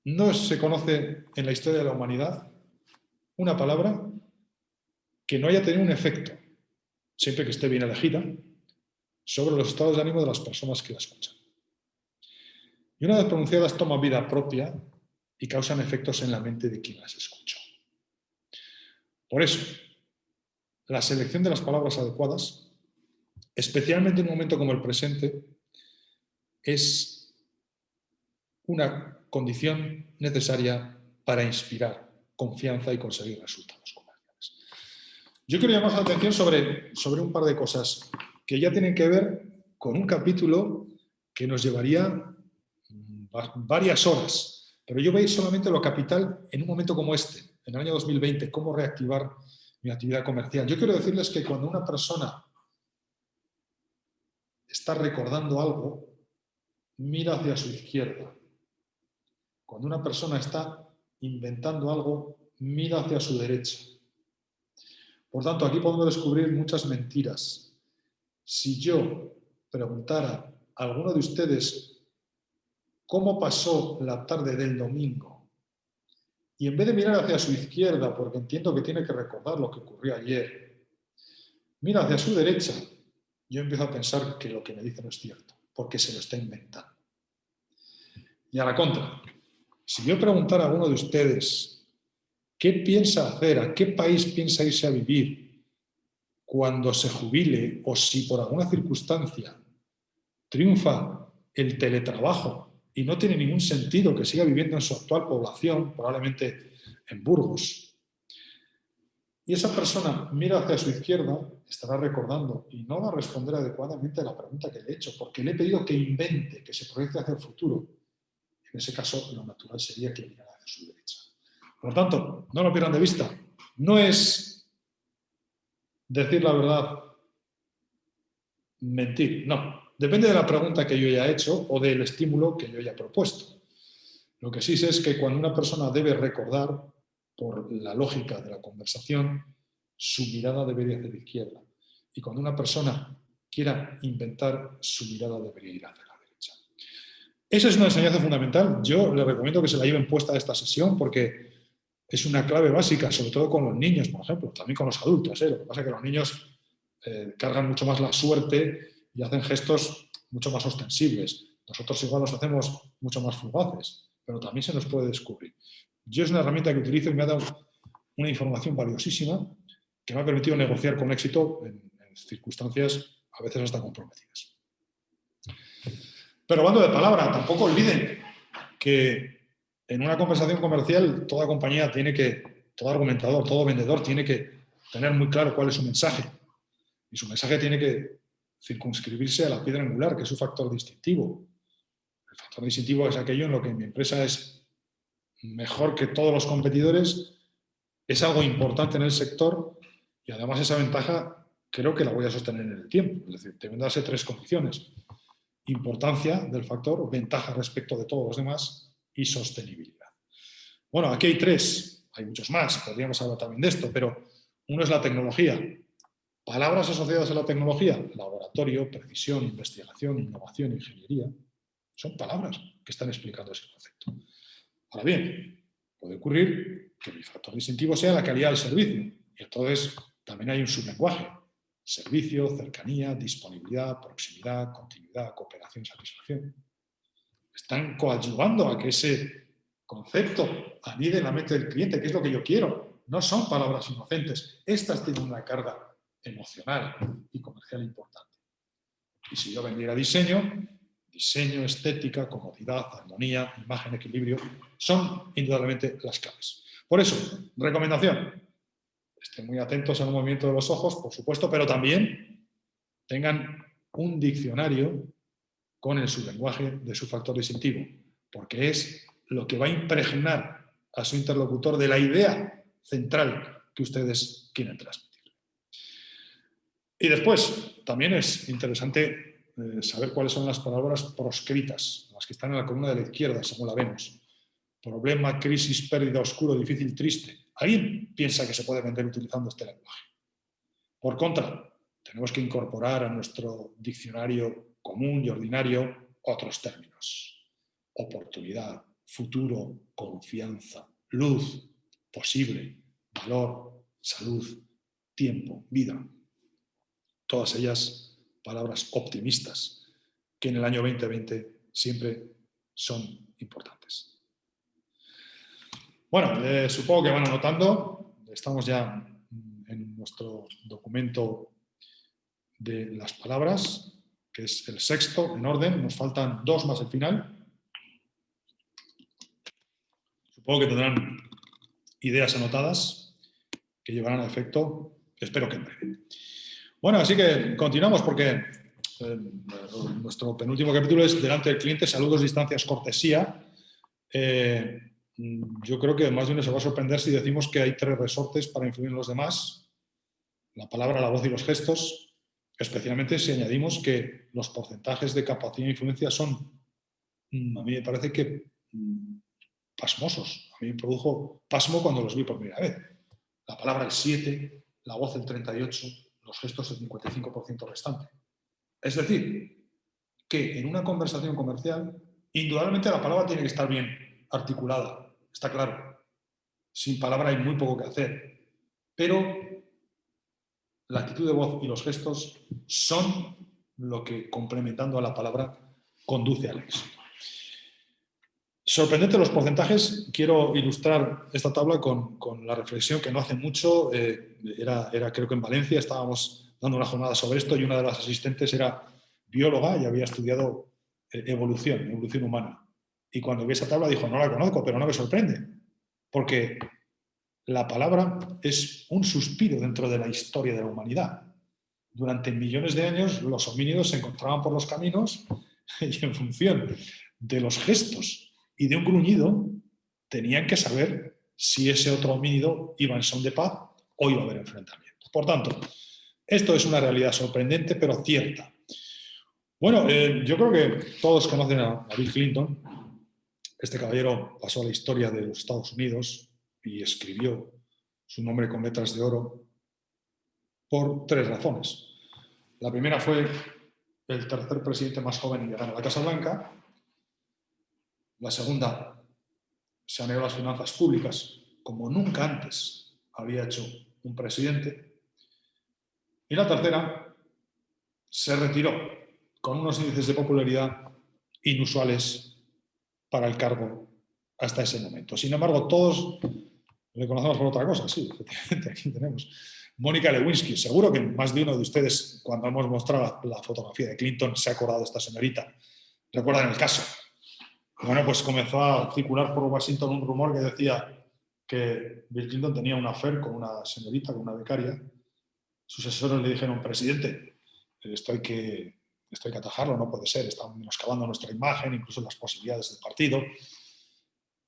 No se conoce en la historia de la humanidad una palabra que no haya tenido un efecto, siempre que esté bien elegida, sobre los estados de ánimo de las personas que la escuchan. Y una vez pronunciadas toman vida propia y causan efectos en la mente de quien las escucha. Por eso, la selección de las palabras adecuadas, especialmente en un momento como el presente, es una condición necesaria para inspirar confianza y conseguir resultados comerciales. Yo quiero llamar la atención sobre un par de cosas que ya tienen que ver con un capítulo que nos llevaría varias horas, pero yo veis solamente lo capital en un momento como este, en el año 2020, cómo reactivar mi actividad comercial. Yo quiero decirles que cuando una persona está recordando algo, mira hacia su izquierda. Cuando una persona está inventando algo, mira hacia su derecha. Por tanto, aquí podemos descubrir muchas mentiras. Si yo preguntara a alguno de ustedes cómo pasó la tarde del domingo, y en vez de mirar hacia su izquierda, porque entiendo que tiene que recordar lo que ocurrió ayer, mira hacia su derecha, yo empiezo a pensar que lo que me dice no es cierto, porque se lo está inventando. Y a la contra, si yo preguntara a alguno de ustedes qué piensa hacer, a qué país piensa irse a vivir cuando se jubile, o si por alguna circunstancia triunfa el teletrabajo y no tiene ningún sentido que siga viviendo en su actual población, probablemente en Burgos, y esa persona mira hacia su izquierda, estará recordando y no va a responder adecuadamente a la pregunta que le he hecho, porque le he pedido que invente, que se proyecte hacia el futuro. En ese caso, lo natural sería que mirara hacia su derecha. Por lo tanto, no lo pierdan de vista. No es decir la verdad, mentir. No, depende de la pregunta que yo haya hecho o del estímulo que yo haya propuesto. Lo que sí sé es que cuando una persona debe recordar, por la lógica de la conversación, su mirada debería ser de izquierda. Y cuando una persona quiera inventar, su mirada debería ir hacia la derecha. Esa es una enseñanza fundamental. Yo le recomiendo que se la lleven puesta a esta sesión porque es una clave básica, sobre todo con los niños, por ejemplo, también con los adultos. Lo que pasa es que los niños cargan mucho más la suerte y hacen gestos mucho más ostensibles. Nosotros igual los hacemos mucho más fugaces, pero también se nos puede descubrir. Yo es una herramienta que utilizo y me ha dado una información valiosísima que me ha permitido negociar con éxito en circunstancias a veces hasta comprometidas. Pero hablando de palabra, tampoco olviden que en una conversación comercial toda compañía tiene que, todo argumentador, todo vendedor tiene que tener muy claro cuál es su mensaje. Y su mensaje tiene que circunscribirse a la piedra angular, que es su factor distintivo. El factor distintivo es aquello en lo que mi empresa es mejor que todos los competidores, es algo importante en el sector y además esa ventaja creo que la voy a sostener en el tiempo. Es decir, deben darse tres condiciones. Importancia del factor, ventaja respecto de todos los demás y sostenibilidad. Bueno, aquí hay tres, hay muchos más, podríamos hablar también de esto, pero uno es la tecnología. Palabras asociadas a la tecnología, laboratorio, precisión, investigación, innovación, ingeniería, son palabras que están explicando ese concepto. Ahora bien, puede ocurrir que mi factor distintivo sea la calidad del servicio y entonces también hay un sublenguaje. Servicio, cercanía, disponibilidad, proximidad, continuidad, cooperación, satisfacción. Están coadyuvando a que ese concepto anide en la mente del cliente, que es lo que yo quiero. No son palabras inocentes. Estas tienen una carga emocional y comercial importante. Y si yo vendiera diseño, estética, comodidad, armonía, imagen, equilibrio, son indudablemente las claves. Por eso, recomendación. Estén muy atentos al movimiento de los ojos, por supuesto, pero también tengan un diccionario con el sublenguaje de su factor distintivo, porque es lo que va a impregnar a su interlocutor de la idea central que ustedes quieren transmitir. Y después, también es interesante saber cuáles son las palabras proscritas, las que están en la columna de la izquierda, según la vemos. Problema, crisis, pérdida, oscuro, difícil, triste. ¿Alguien piensa que se puede vender utilizando este lenguaje? Por contra, tenemos que incorporar a nuestro diccionario común y ordinario otros términos. Oportunidad, futuro, confianza, luz, posible, valor, salud, tiempo, vida. Todas ellas palabras optimistas que en el año 2020 siempre son importantes. Bueno, supongo que van anotando. Estamos ya en nuestro documento de las palabras, que es el sexto en orden. Nos faltan dos más al final. Supongo que tendrán ideas anotadas que llevarán a efecto, espero que en breve. Bueno, así que continuamos porque nuestro penúltimo capítulo es delante del cliente, saludos, distancias, cortesía. Yo creo que más de uno se va a sorprender si decimos que hay tres resortes para influir en los demás: la palabra, la voz y los gestos, especialmente si añadimos que los porcentajes de capacidad e influencia son, a mí me parece que pasmosos. A mí me produjo pasmo cuando los vi por primera vez. La palabra el 7, la voz el 38%, los gestos el 55% restante. Es decir, que en una conversación comercial, indudablemente la palabra tiene que estar bien articulada. Está claro, sin palabra hay muy poco que hacer, pero la actitud de voz y los gestos son lo que, complementando a la palabra, conduce al éxito. Sorprendente los porcentajes. Quiero ilustrar esta tabla con la reflexión que no hace mucho, era creo que en Valencia, estábamos dando una jornada sobre esto y una de las asistentes era bióloga y había estudiado evolución humana. Y cuando vi esa tabla dijo, no la conozco, pero no me sorprende, porque la palabra es un suspiro dentro de la historia de la humanidad. Durante millones de años los homínidos se encontraban por los caminos y en función de los gestos y de un gruñido tenían que saber si ese otro homínido iba en son de paz o iba a haber enfrentamiento. Por tanto, Esto es una realidad sorprendente, pero cierta. Bueno, yo creo que todos conocen a Bill Clinton. Este caballero pasó a la historia de los Estados Unidos y escribió su nombre con letras de oro por 3 razones. La primera fue el tercer presidente más joven en llegar a la Casa Blanca. La segunda, saneó las finanzas públicas como nunca antes había hecho un presidente. Y la tercera, se retiró con unos índices de popularidad inusuales para el cargo hasta ese momento. Sin embargo, todos le conocemos por otra cosa. Sí, efectivamente, aquí tenemos Mónica Lewinsky. Seguro que más de uno de ustedes, cuando hemos mostrado la fotografía de Clinton, se ha acordado de esta señorita. ¿Recuerdan el caso? Bueno, pues comenzó a circular por Washington un rumor que decía que Bill Clinton tenía un affair con una señorita, con una becaria. Sus asesores le dijeron: presidente, esto hay que atajarlo, no puede ser, están menoscabando nuestra imagen, incluso las posibilidades del partido.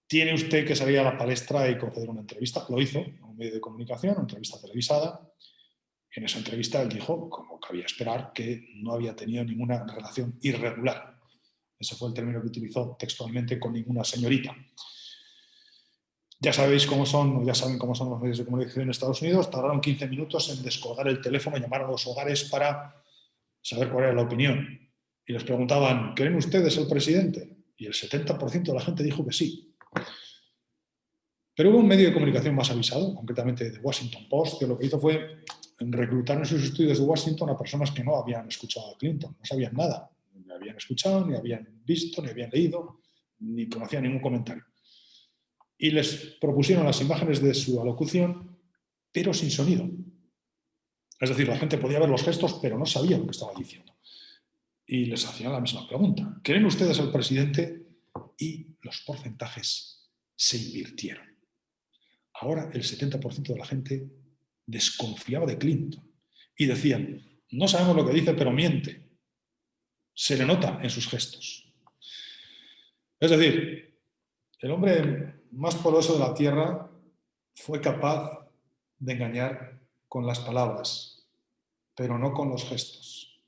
Tiene usted que salir a la palestra y conceder una entrevista. Lo hizo en un medio de comunicación, una entrevista televisada. En esa entrevista él dijo, como cabía esperar, que no había tenido ninguna relación irregular. Ese fue el término que utilizó textualmente, con ninguna señorita. Ya sabéis cómo son, ya saben cómo son los medios de comunicación en Estados Unidos. Tardaron 15 minutos en descolgar el teléfono y llamar a los hogares para saber cuál era la opinión. Y les preguntaban: ¿creen ustedes el presidente? Y el 70% de la gente dijo que sí. Pero hubo un medio de comunicación más avisado, concretamente The Washington Post, que lo que hizo fue reclutar en sus estudios de Washington a personas que no habían escuchado a Clinton, no sabían nada, ni habían escuchado, ni habían visto, ni habían leído, ni conocían ningún comentario. Y les propusieron las imágenes de su alocución, pero sin sonido. Es decir, la gente podía ver los gestos, pero no sabía lo que estaba diciendo. Y les hacían la misma pregunta: ¿creen ustedes al presidente? Y los porcentajes se invirtieron. Ahora el 70% de la gente desconfiaba de Clinton y decían: no sabemos lo que dice, pero miente. Se le nota en sus gestos. Es decir, el hombre más poderoso de la Tierra fue capaz de engañar con las palabras, pero no con los gestos.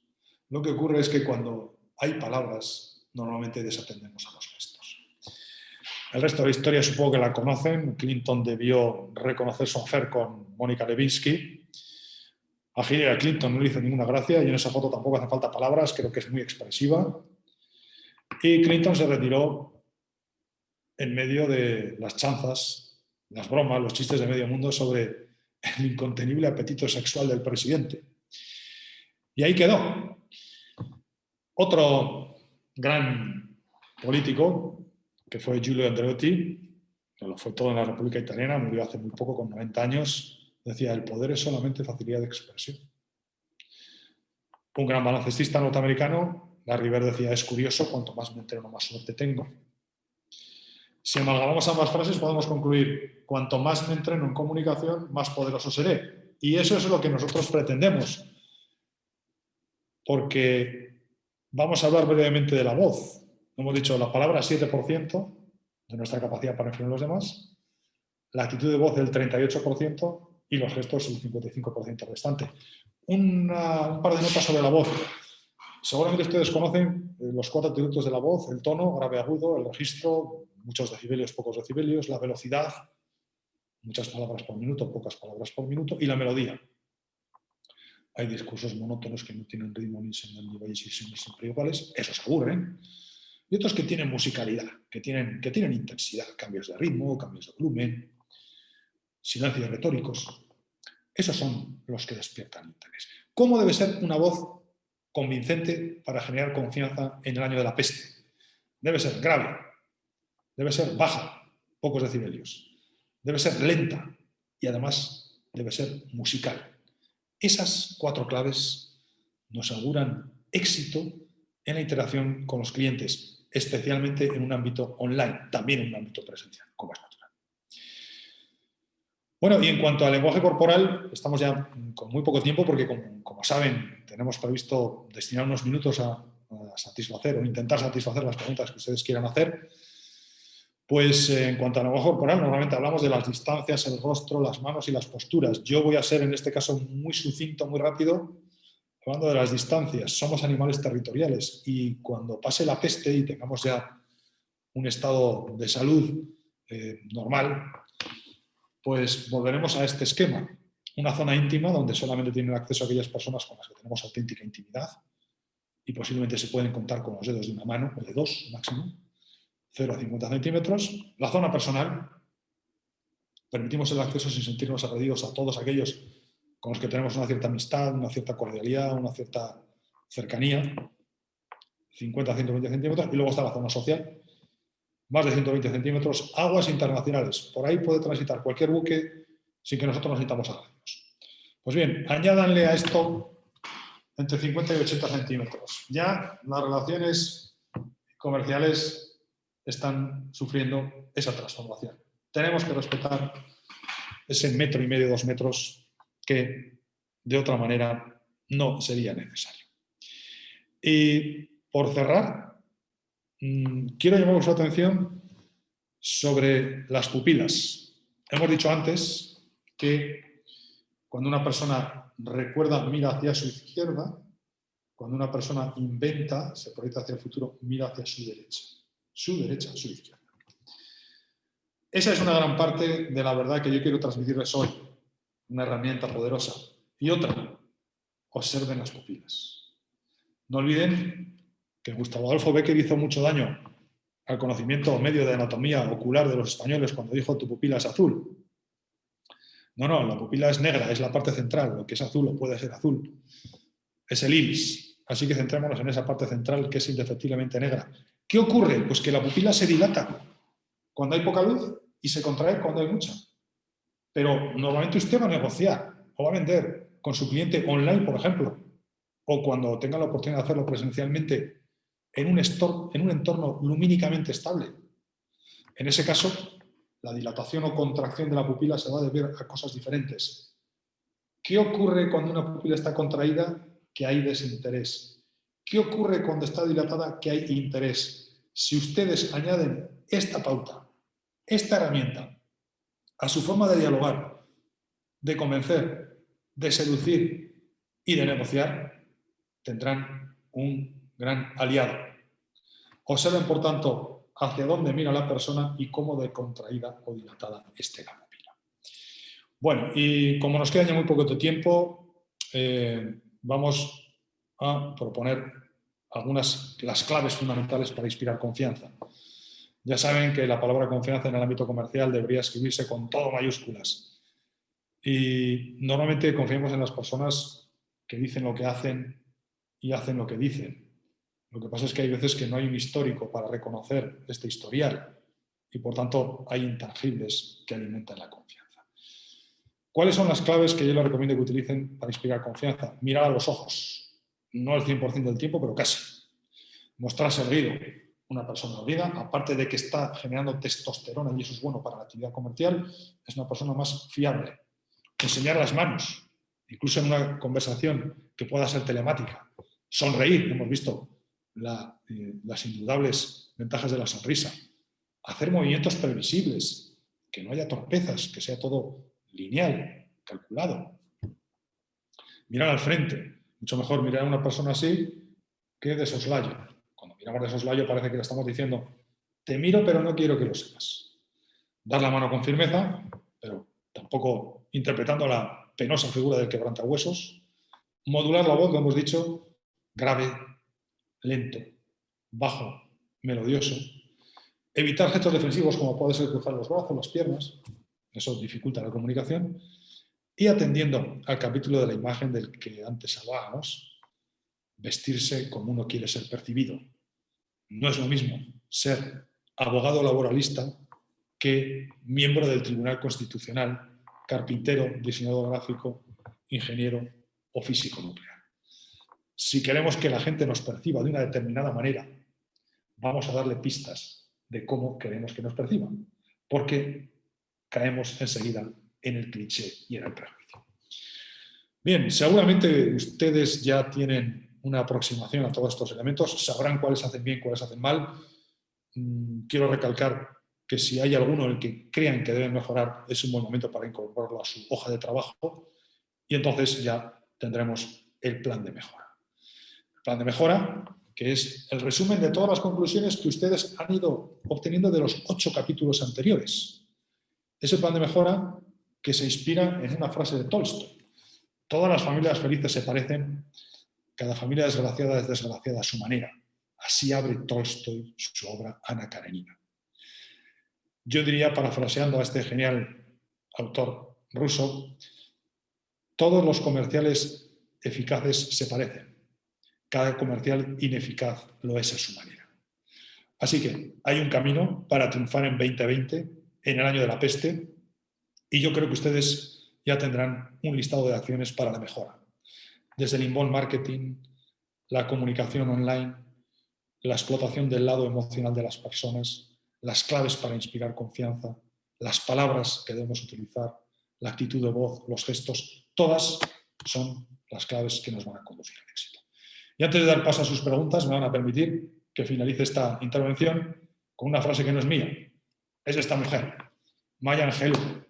Lo que ocurre es que cuando hay palabras, normalmente desatendemos a los gestos. El resto de la historia supongo que la conocen. Clinton debió reconocer su affair con Mónica Lewinsky. A Hillary Clinton no le hizo ninguna gracia y en esa foto tampoco hace falta palabras, creo que es muy expresiva. Y Clinton se retiró en medio de las chanzas, las bromas, los chistes de medio mundo sobre el incontenible apetito sexual del presidente. Y ahí quedó. Otro gran político, que fue Giulio Andreotti, que lo fue todo en la República Italiana, murió hace muy poco, con 90 años, decía: el poder es solamente facilidad de expresión. Un gran baloncestista norteamericano, Larry Bird, decía: es curioso, cuanto más me entreno, más suerte tengo. Si amalgamamos ambas frases, podemos concluir: cuanto más me entreno en comunicación, más poderoso seré. Y eso es lo que nosotros pretendemos. Porque vamos a hablar brevemente de la voz. Hemos dicho la palabra 7% de nuestra capacidad para influir en los demás, la actitud de voz del 38% y los gestos el 55% restante. Un par de notas sobre la voz. Seguramente ustedes conocen los 4 atributos de la voz: el tono, grave, agudo, el registro, muchos decibelios, pocos decibelios, la velocidad, muchas palabras por minuto, pocas palabras por minuto, y la melodía. Hay discursos monótonos que no tienen ritmo ni señal ni valles y siempre iguales, esos aburren. Y otros que tienen musicalidad, que tienen intensidad, cambios de ritmo, cambios de volumen, silencios retóricos. Esos son los que despiertan interés. ¿Cómo debe ser una voz convincente para generar confianza en el año de la peste? Debe ser grave, debe ser baja, pocos decibelios, debe ser lenta y además debe ser musical. Esas 4 claves nos auguran éxito en la interacción con los clientes, especialmente en un ámbito online, también en un ámbito presencial, como es natural. Bueno, y en cuanto al lenguaje corporal, estamos ya con muy poco tiempo porque, como saben, tenemos previsto destinar unos minutos a satisfacer o intentar satisfacer las preguntas que ustedes quieran hacer. Pues en cuanto a lenguaje corporal, normalmente hablamos de las distancias, el rostro, las manos y las posturas. Yo voy a ser en este caso muy sucinto, muy rápido, hablando de las distancias. Somos animales territoriales y cuando pase la peste y tengamos ya un estado de salud normal, pues volveremos a este esquema. Una zona íntima donde solamente tienen acceso a aquellas personas con las que tenemos auténtica intimidad y posiblemente se pueden contar con los dedos de una mano o de dos máximo. 0 a 50 centímetros. La zona personal, permitimos el acceso sin sentirnos agredidos a todos aquellos con los que tenemos una cierta amistad, una cierta cordialidad, una cierta cercanía, 50 a 120 centímetros. Y luego está la zona social, más de 120 centímetros, aguas internacionales. Por ahí puede transitar cualquier buque sin que nosotros nos sintamos agredidos. Pues bien, añádanle a esto entre 50 y 80 centímetros. Ya las relaciones comerciales están sufriendo esa transformación. Tenemos que respetar ese 1,5 metros, 2 metros que de otra manera no sería necesario. Y por cerrar, quiero llamar vuestra atención sobre las pupilas. Hemos dicho antes que cuando una persona recuerda, mira hacia su izquierda, cuando una persona inventa, se proyecta hacia el futuro, mira hacia su derecha. Su derecha, su izquierda. Esa es una gran parte de la verdad que yo quiero transmitirles hoy, una herramienta poderosa. Y otra, observen las pupilas. No olviden que Gustavo Adolfo Bécquer hizo mucho daño al conocimiento medio de anatomía ocular de los españoles cuando dijo tu pupila es azul. No, la pupila es negra, es la parte central, lo que es azul o puede ser azul. Es el iris. Así que centrémonos en esa parte central que es indefectiblemente negra. ¿Qué ocurre? Pues que la pupila se dilata cuando hay poca luz y se contrae cuando hay mucha. Pero normalmente usted va a negociar o va a vender con su cliente online, por ejemplo, o cuando tenga la oportunidad de hacerlo presencialmente en un entorno lumínicamente estable. En ese caso, la dilatación o contracción de la pupila se va a deber a cosas diferentes. ¿Qué ocurre cuando una pupila está contraída? Que hay desinterés. ¿Qué ocurre cuando está dilatada? Que hay interés. Si ustedes añaden esta pauta, esta herramienta, a su forma de dialogar, de convencer, de seducir y de negociar, tendrán un gran aliado. Observen, por tanto, hacia dónde mira la persona y cómo de contraída o dilatada esté la pupila. Bueno, y como nos queda ya muy poco tiempo, vamos a proponer las claves fundamentales para inspirar confianza. Ya saben que la palabra confianza en el ámbito comercial debería escribirse con todo mayúsculas. Y normalmente confiamos en las personas que dicen lo que hacen y hacen lo que dicen. Lo que pasa es que hay veces que no hay un histórico para reconocer este historial y por tanto hay intangibles que alimentan la confianza. ¿Cuáles son las claves que yo les recomiendo que utilicen para inspirar confianza? Mirar a los ojos, no el 100% del tiempo, pero casi. Mostrarse erguido. Una persona erguida, aparte de que está generando testosterona y eso es bueno para la actividad comercial, es una persona más fiable. Enseñar las manos, incluso en una conversación que pueda ser telemática. Sonreír, hemos visto las indudables ventajas de la sonrisa. Hacer movimientos previsibles, que no haya torpezas, que sea todo lineal, calculado. Mirar al frente. Mucho mejor mirar a una persona así que de soslayo. Cuando miramos de soslayo parece que le estamos diciendo te miro pero no quiero que lo sepas. Dar la mano con firmeza, pero tampoco interpretando la penosa figura del quebrantahuesos. Modular la voz, lo hemos dicho, grave, lento, bajo, melodioso. Evitar gestos defensivos como puede ser cruzar los brazos, las piernas. Eso dificulta la comunicación. Y atendiendo al capítulo de la imagen del que antes hablábamos, vestirse como uno quiere ser percibido. No es lo mismo ser abogado laboralista que miembro del Tribunal Constitucional, carpintero, diseñador gráfico, ingeniero o físico nuclear. Si queremos que la gente nos perciba de una determinada manera, vamos a darle pistas de cómo queremos que nos perciban, porque caemos enseguida en el cliché y en el prejuicio. Bien, seguramente ustedes ya tienen una aproximación a todos estos elementos, sabrán cuáles hacen bien, cuáles hacen mal. Quiero recalcar que si hay alguno en el que crean que deben mejorar, es un buen momento para incorporarlo a su hoja de trabajo y entonces ya tendremos el plan de mejora. El plan de mejora, que es el resumen de todas las conclusiones que ustedes han ido obteniendo de los 8 capítulos anteriores. Es el plan de mejora que se inspira en una frase de Tolstoy. Todas las familias felices se parecen, cada familia desgraciada es desgraciada a su manera. Así abre Tolstoy su obra Ana Karenina. Yo diría, parafraseando a este genial autor ruso, todos los comerciales eficaces se parecen. Cada comercial ineficaz lo es a su manera. Así que hay un camino para triunfar en 2020, en el año de la peste, y yo creo que ustedes ya tendrán un listado de acciones para la mejora. Desde el inbound marketing, la comunicación online, la explotación del lado emocional de las personas, las claves para inspirar confianza, las palabras que debemos utilizar, la actitud de voz, los gestos, todas son las claves que nos van a conducir al éxito. Y antes de dar paso a sus preguntas, me van a permitir que finalice esta intervención con una frase que no es mía, es de esta mujer, Maya Angelou.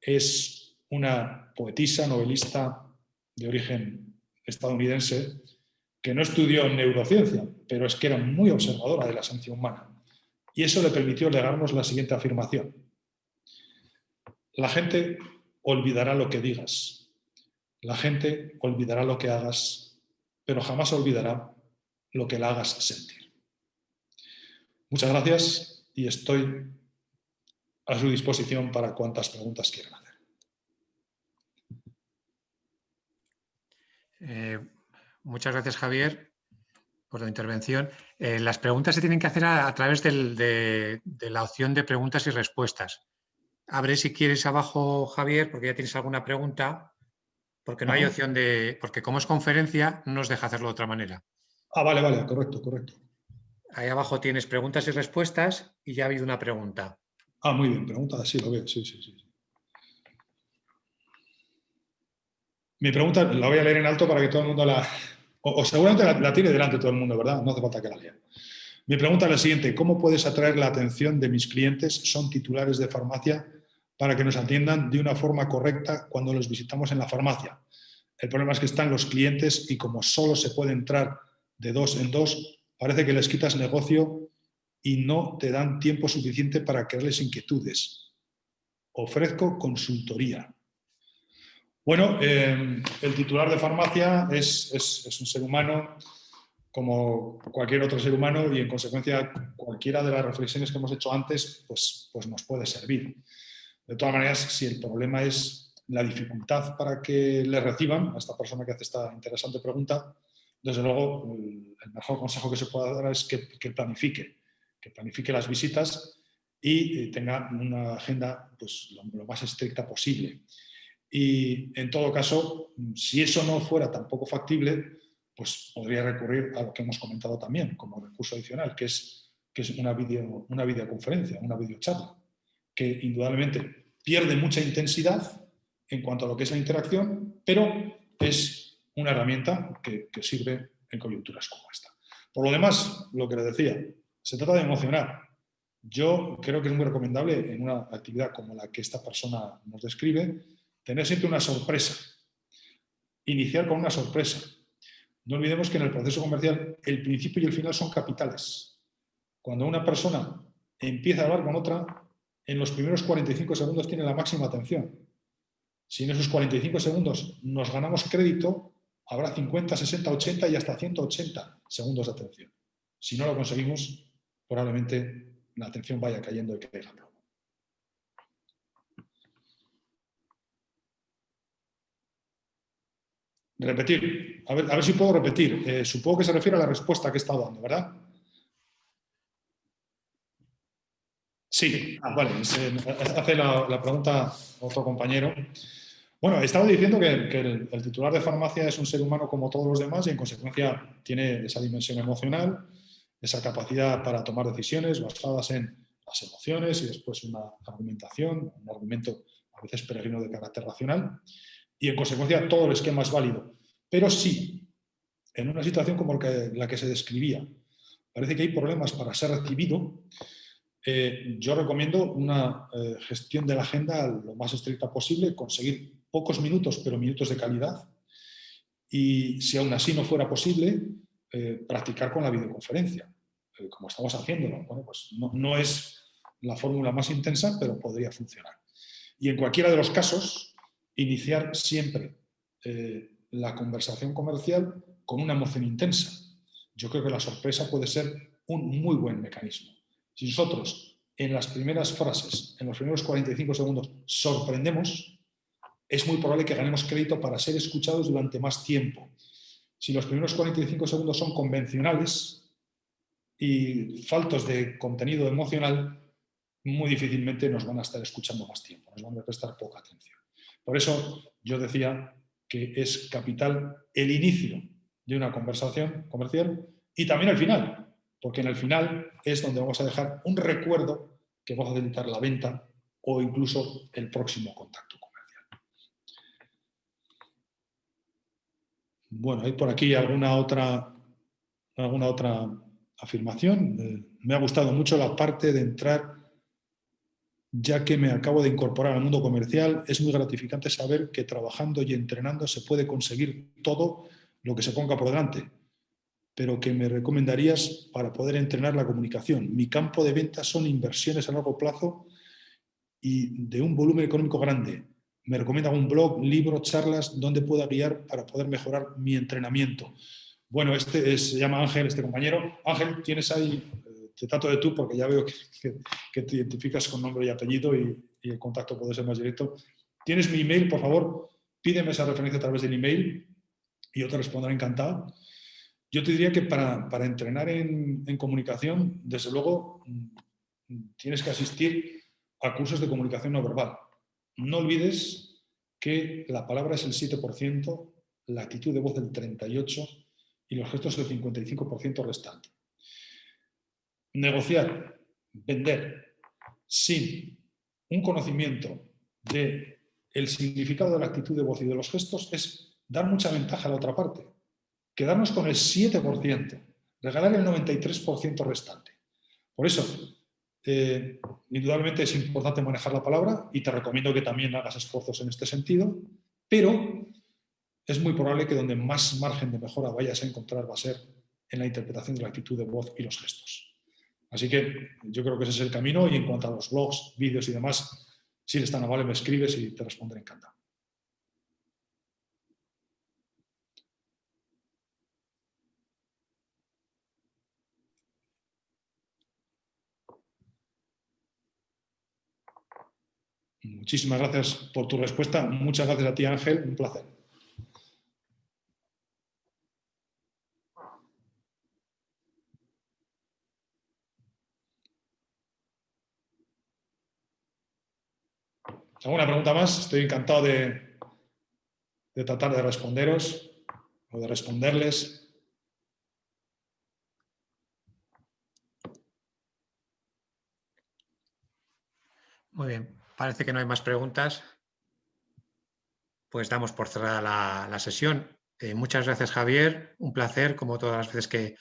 Es una poetisa, novelista de origen estadounidense que no estudió neurociencia, pero es que era muy observadora de la esencia humana. Y eso le permitió legarnos la siguiente afirmación. La gente olvidará lo que digas, la gente olvidará lo que hagas, pero jamás olvidará lo que la hagas sentir. Muchas gracias y estoy a su disposición para cuantas preguntas quieran hacer. Muchas gracias, Javier, por la intervención. Las preguntas se tienen que hacer a través de la opción de preguntas y respuestas. Abre si quieres abajo, Javier, porque ya tienes alguna pregunta, porque no hay opción de... Porque como es conferencia, no nos deja hacerlo de otra manera. Ah, vale, correcto. Ahí abajo tienes preguntas y respuestas y ya ha habido una pregunta. Ah, muy bien, pregunta, sí, lo veo, sí. Mi pregunta la voy a leer en alto para que todo el mundo la... O seguramente la tiene delante todo el mundo, ¿verdad? No hace falta que la lea. Mi pregunta es la siguiente. ¿Cómo puedes atraer la atención de mis clientes? Son titulares de farmacia para que nos atiendan de una forma correcta cuando los visitamos en la farmacia. El problema es que están los clientes y como solo se puede entrar de 2 en 2, parece que les quitas negocio y no te dan tiempo suficiente para crearles inquietudes. Ofrezco consultoría. Bueno, el titular de farmacia es un ser humano como cualquier otro ser humano y en consecuencia cualquiera de las reflexiones que hemos hecho antes pues nos puede servir. De todas maneras, si el problema es la dificultad para que le reciban a esta persona que hace esta interesante pregunta, desde luego el mejor consejo que se pueda dar es que planifique las visitas y tenga una agenda pues, lo más estricta posible. Y en todo caso, si eso no fuera tampoco factible, pues podría recurrir a lo que hemos comentado también como recurso adicional, que es una videoconferencia, una videocharla, que indudablemente pierde mucha intensidad en cuanto a lo que es la interacción, pero es una herramienta que sirve en coyunturas como esta. Por lo demás, lo que les decía, se trata de emocionar. Yo creo que es muy recomendable en una actividad como la que esta persona nos describe, tener siempre una sorpresa, iniciar con una sorpresa. No olvidemos que en el proceso comercial el principio y el final son capitales. Cuando una persona empieza a hablar con otra, en los primeros 45 segundos tiene la máxima atención. Si en esos 45 segundos nos ganamos crédito, habrá 50, 60, 80 y hasta 180 segundos de atención. Si no lo conseguimos, probablemente la atención vaya cayendo y caiga. Repetir. A ver si puedo repetir. Supongo que se refiere a la respuesta que he estado dando, ¿verdad? Sí, vale. Hace la pregunta otro compañero. Bueno, estaba diciendo que el titular de farmacia es un ser humano como todos los demás y en consecuencia tiene esa dimensión emocional, esa capacidad para tomar decisiones basadas en las emociones y después una argumentación, un argumento a veces peregrino de carácter racional. Y en consecuencia todo el esquema es válido. Pero sí, en una situación como la que se describía, parece que hay problemas para ser recibido, Yo recomiendo una gestión de la agenda lo más estricta posible, conseguir pocos minutos, pero minutos de calidad. Y si aún así no fuera posible, practicar con la videoconferencia, como estamos haciéndolo. Bueno, pues no es la fórmula más intensa, pero podría funcionar. Y en cualquiera de los casos, iniciar siempre la conversación comercial con una emoción intensa. Yo creo que la sorpresa puede ser un muy buen mecanismo. Si nosotros en las primeras frases, en los primeros 45 segundos, sorprendemos, es muy probable que ganemos crédito para ser escuchados durante más tiempo. Si los primeros 45 segundos son convencionales y faltos de contenido emocional, muy difícilmente nos van a estar escuchando más tiempo, nos van a prestar poca atención. Por eso yo decía que es capital el inicio de una conversación comercial y también el final, porque en el final es donde vamos a dejar un recuerdo que va a facilitar la venta o incluso el próximo contacto comercial. Bueno, hay por aquí alguna otra afirmación. Me ha gustado mucho la parte de entrar, ya que me acabo de incorporar al mundo comercial. Es muy gratificante saber que trabajando y entrenando se puede conseguir todo lo que se ponga por delante. Pero ¿qué me recomendarías para poder entrenar la comunicación? Mi campo de ventas son inversiones a largo plazo y de un volumen económico grande. ¿Me recomienda un blog, libro, charlas donde pueda guiar para poder mejorar mi entrenamiento? Bueno, se llama Ángel, este compañero. Ángel, tienes ahí, te trato de tú porque ya veo que te identificas con nombre y apellido y el contacto puede ser más directo. ¿Tienes mi email? Por favor, pídeme esa referencia a través del email y yo te responderé encantado. Yo te diría que para entrenar en comunicación, desde luego, tienes que asistir a cursos de comunicación no verbal. No olvides que la palabra es el 7%, la actitud de voz el 38% y los gestos el 55% restante. Negociar, vender, sin un conocimiento del significado de la actitud de voz y de los gestos es dar mucha ventaja a la otra parte. Quedarnos con el 7%, regalar el 93% restante. Por eso, indudablemente es importante manejar la palabra y te recomiendo que también hagas esfuerzos en este sentido, pero es muy probable que donde más margen de mejora vayas a encontrar va a ser en la interpretación de la actitud de voz y los gestos. Así que yo creo que ese es el camino y en cuanto a los blogs, vídeos y demás, si eres tan amable me escribes y te responderé encantado. Muchísimas gracias por tu respuesta. Muchas gracias a ti, Ángel. Un placer. ¿Alguna pregunta más? Estoy encantado de tratar de responderos o de responderles. Muy bien. Parece que no hay más preguntas. Pues damos por cerrada la sesión. Muchas gracias, Javier. Un placer, como todas las veces que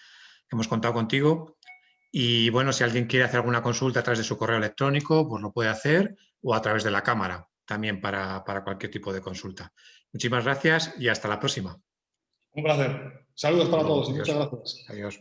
hemos contado contigo. Y bueno, si alguien quiere hacer alguna consulta a través de su correo electrónico, pues lo puede hacer, o a través de la cámara, también para cualquier tipo de consulta. Muchísimas gracias y hasta la próxima. Un placer. Saludos para todos y muchas gracias. Adiós.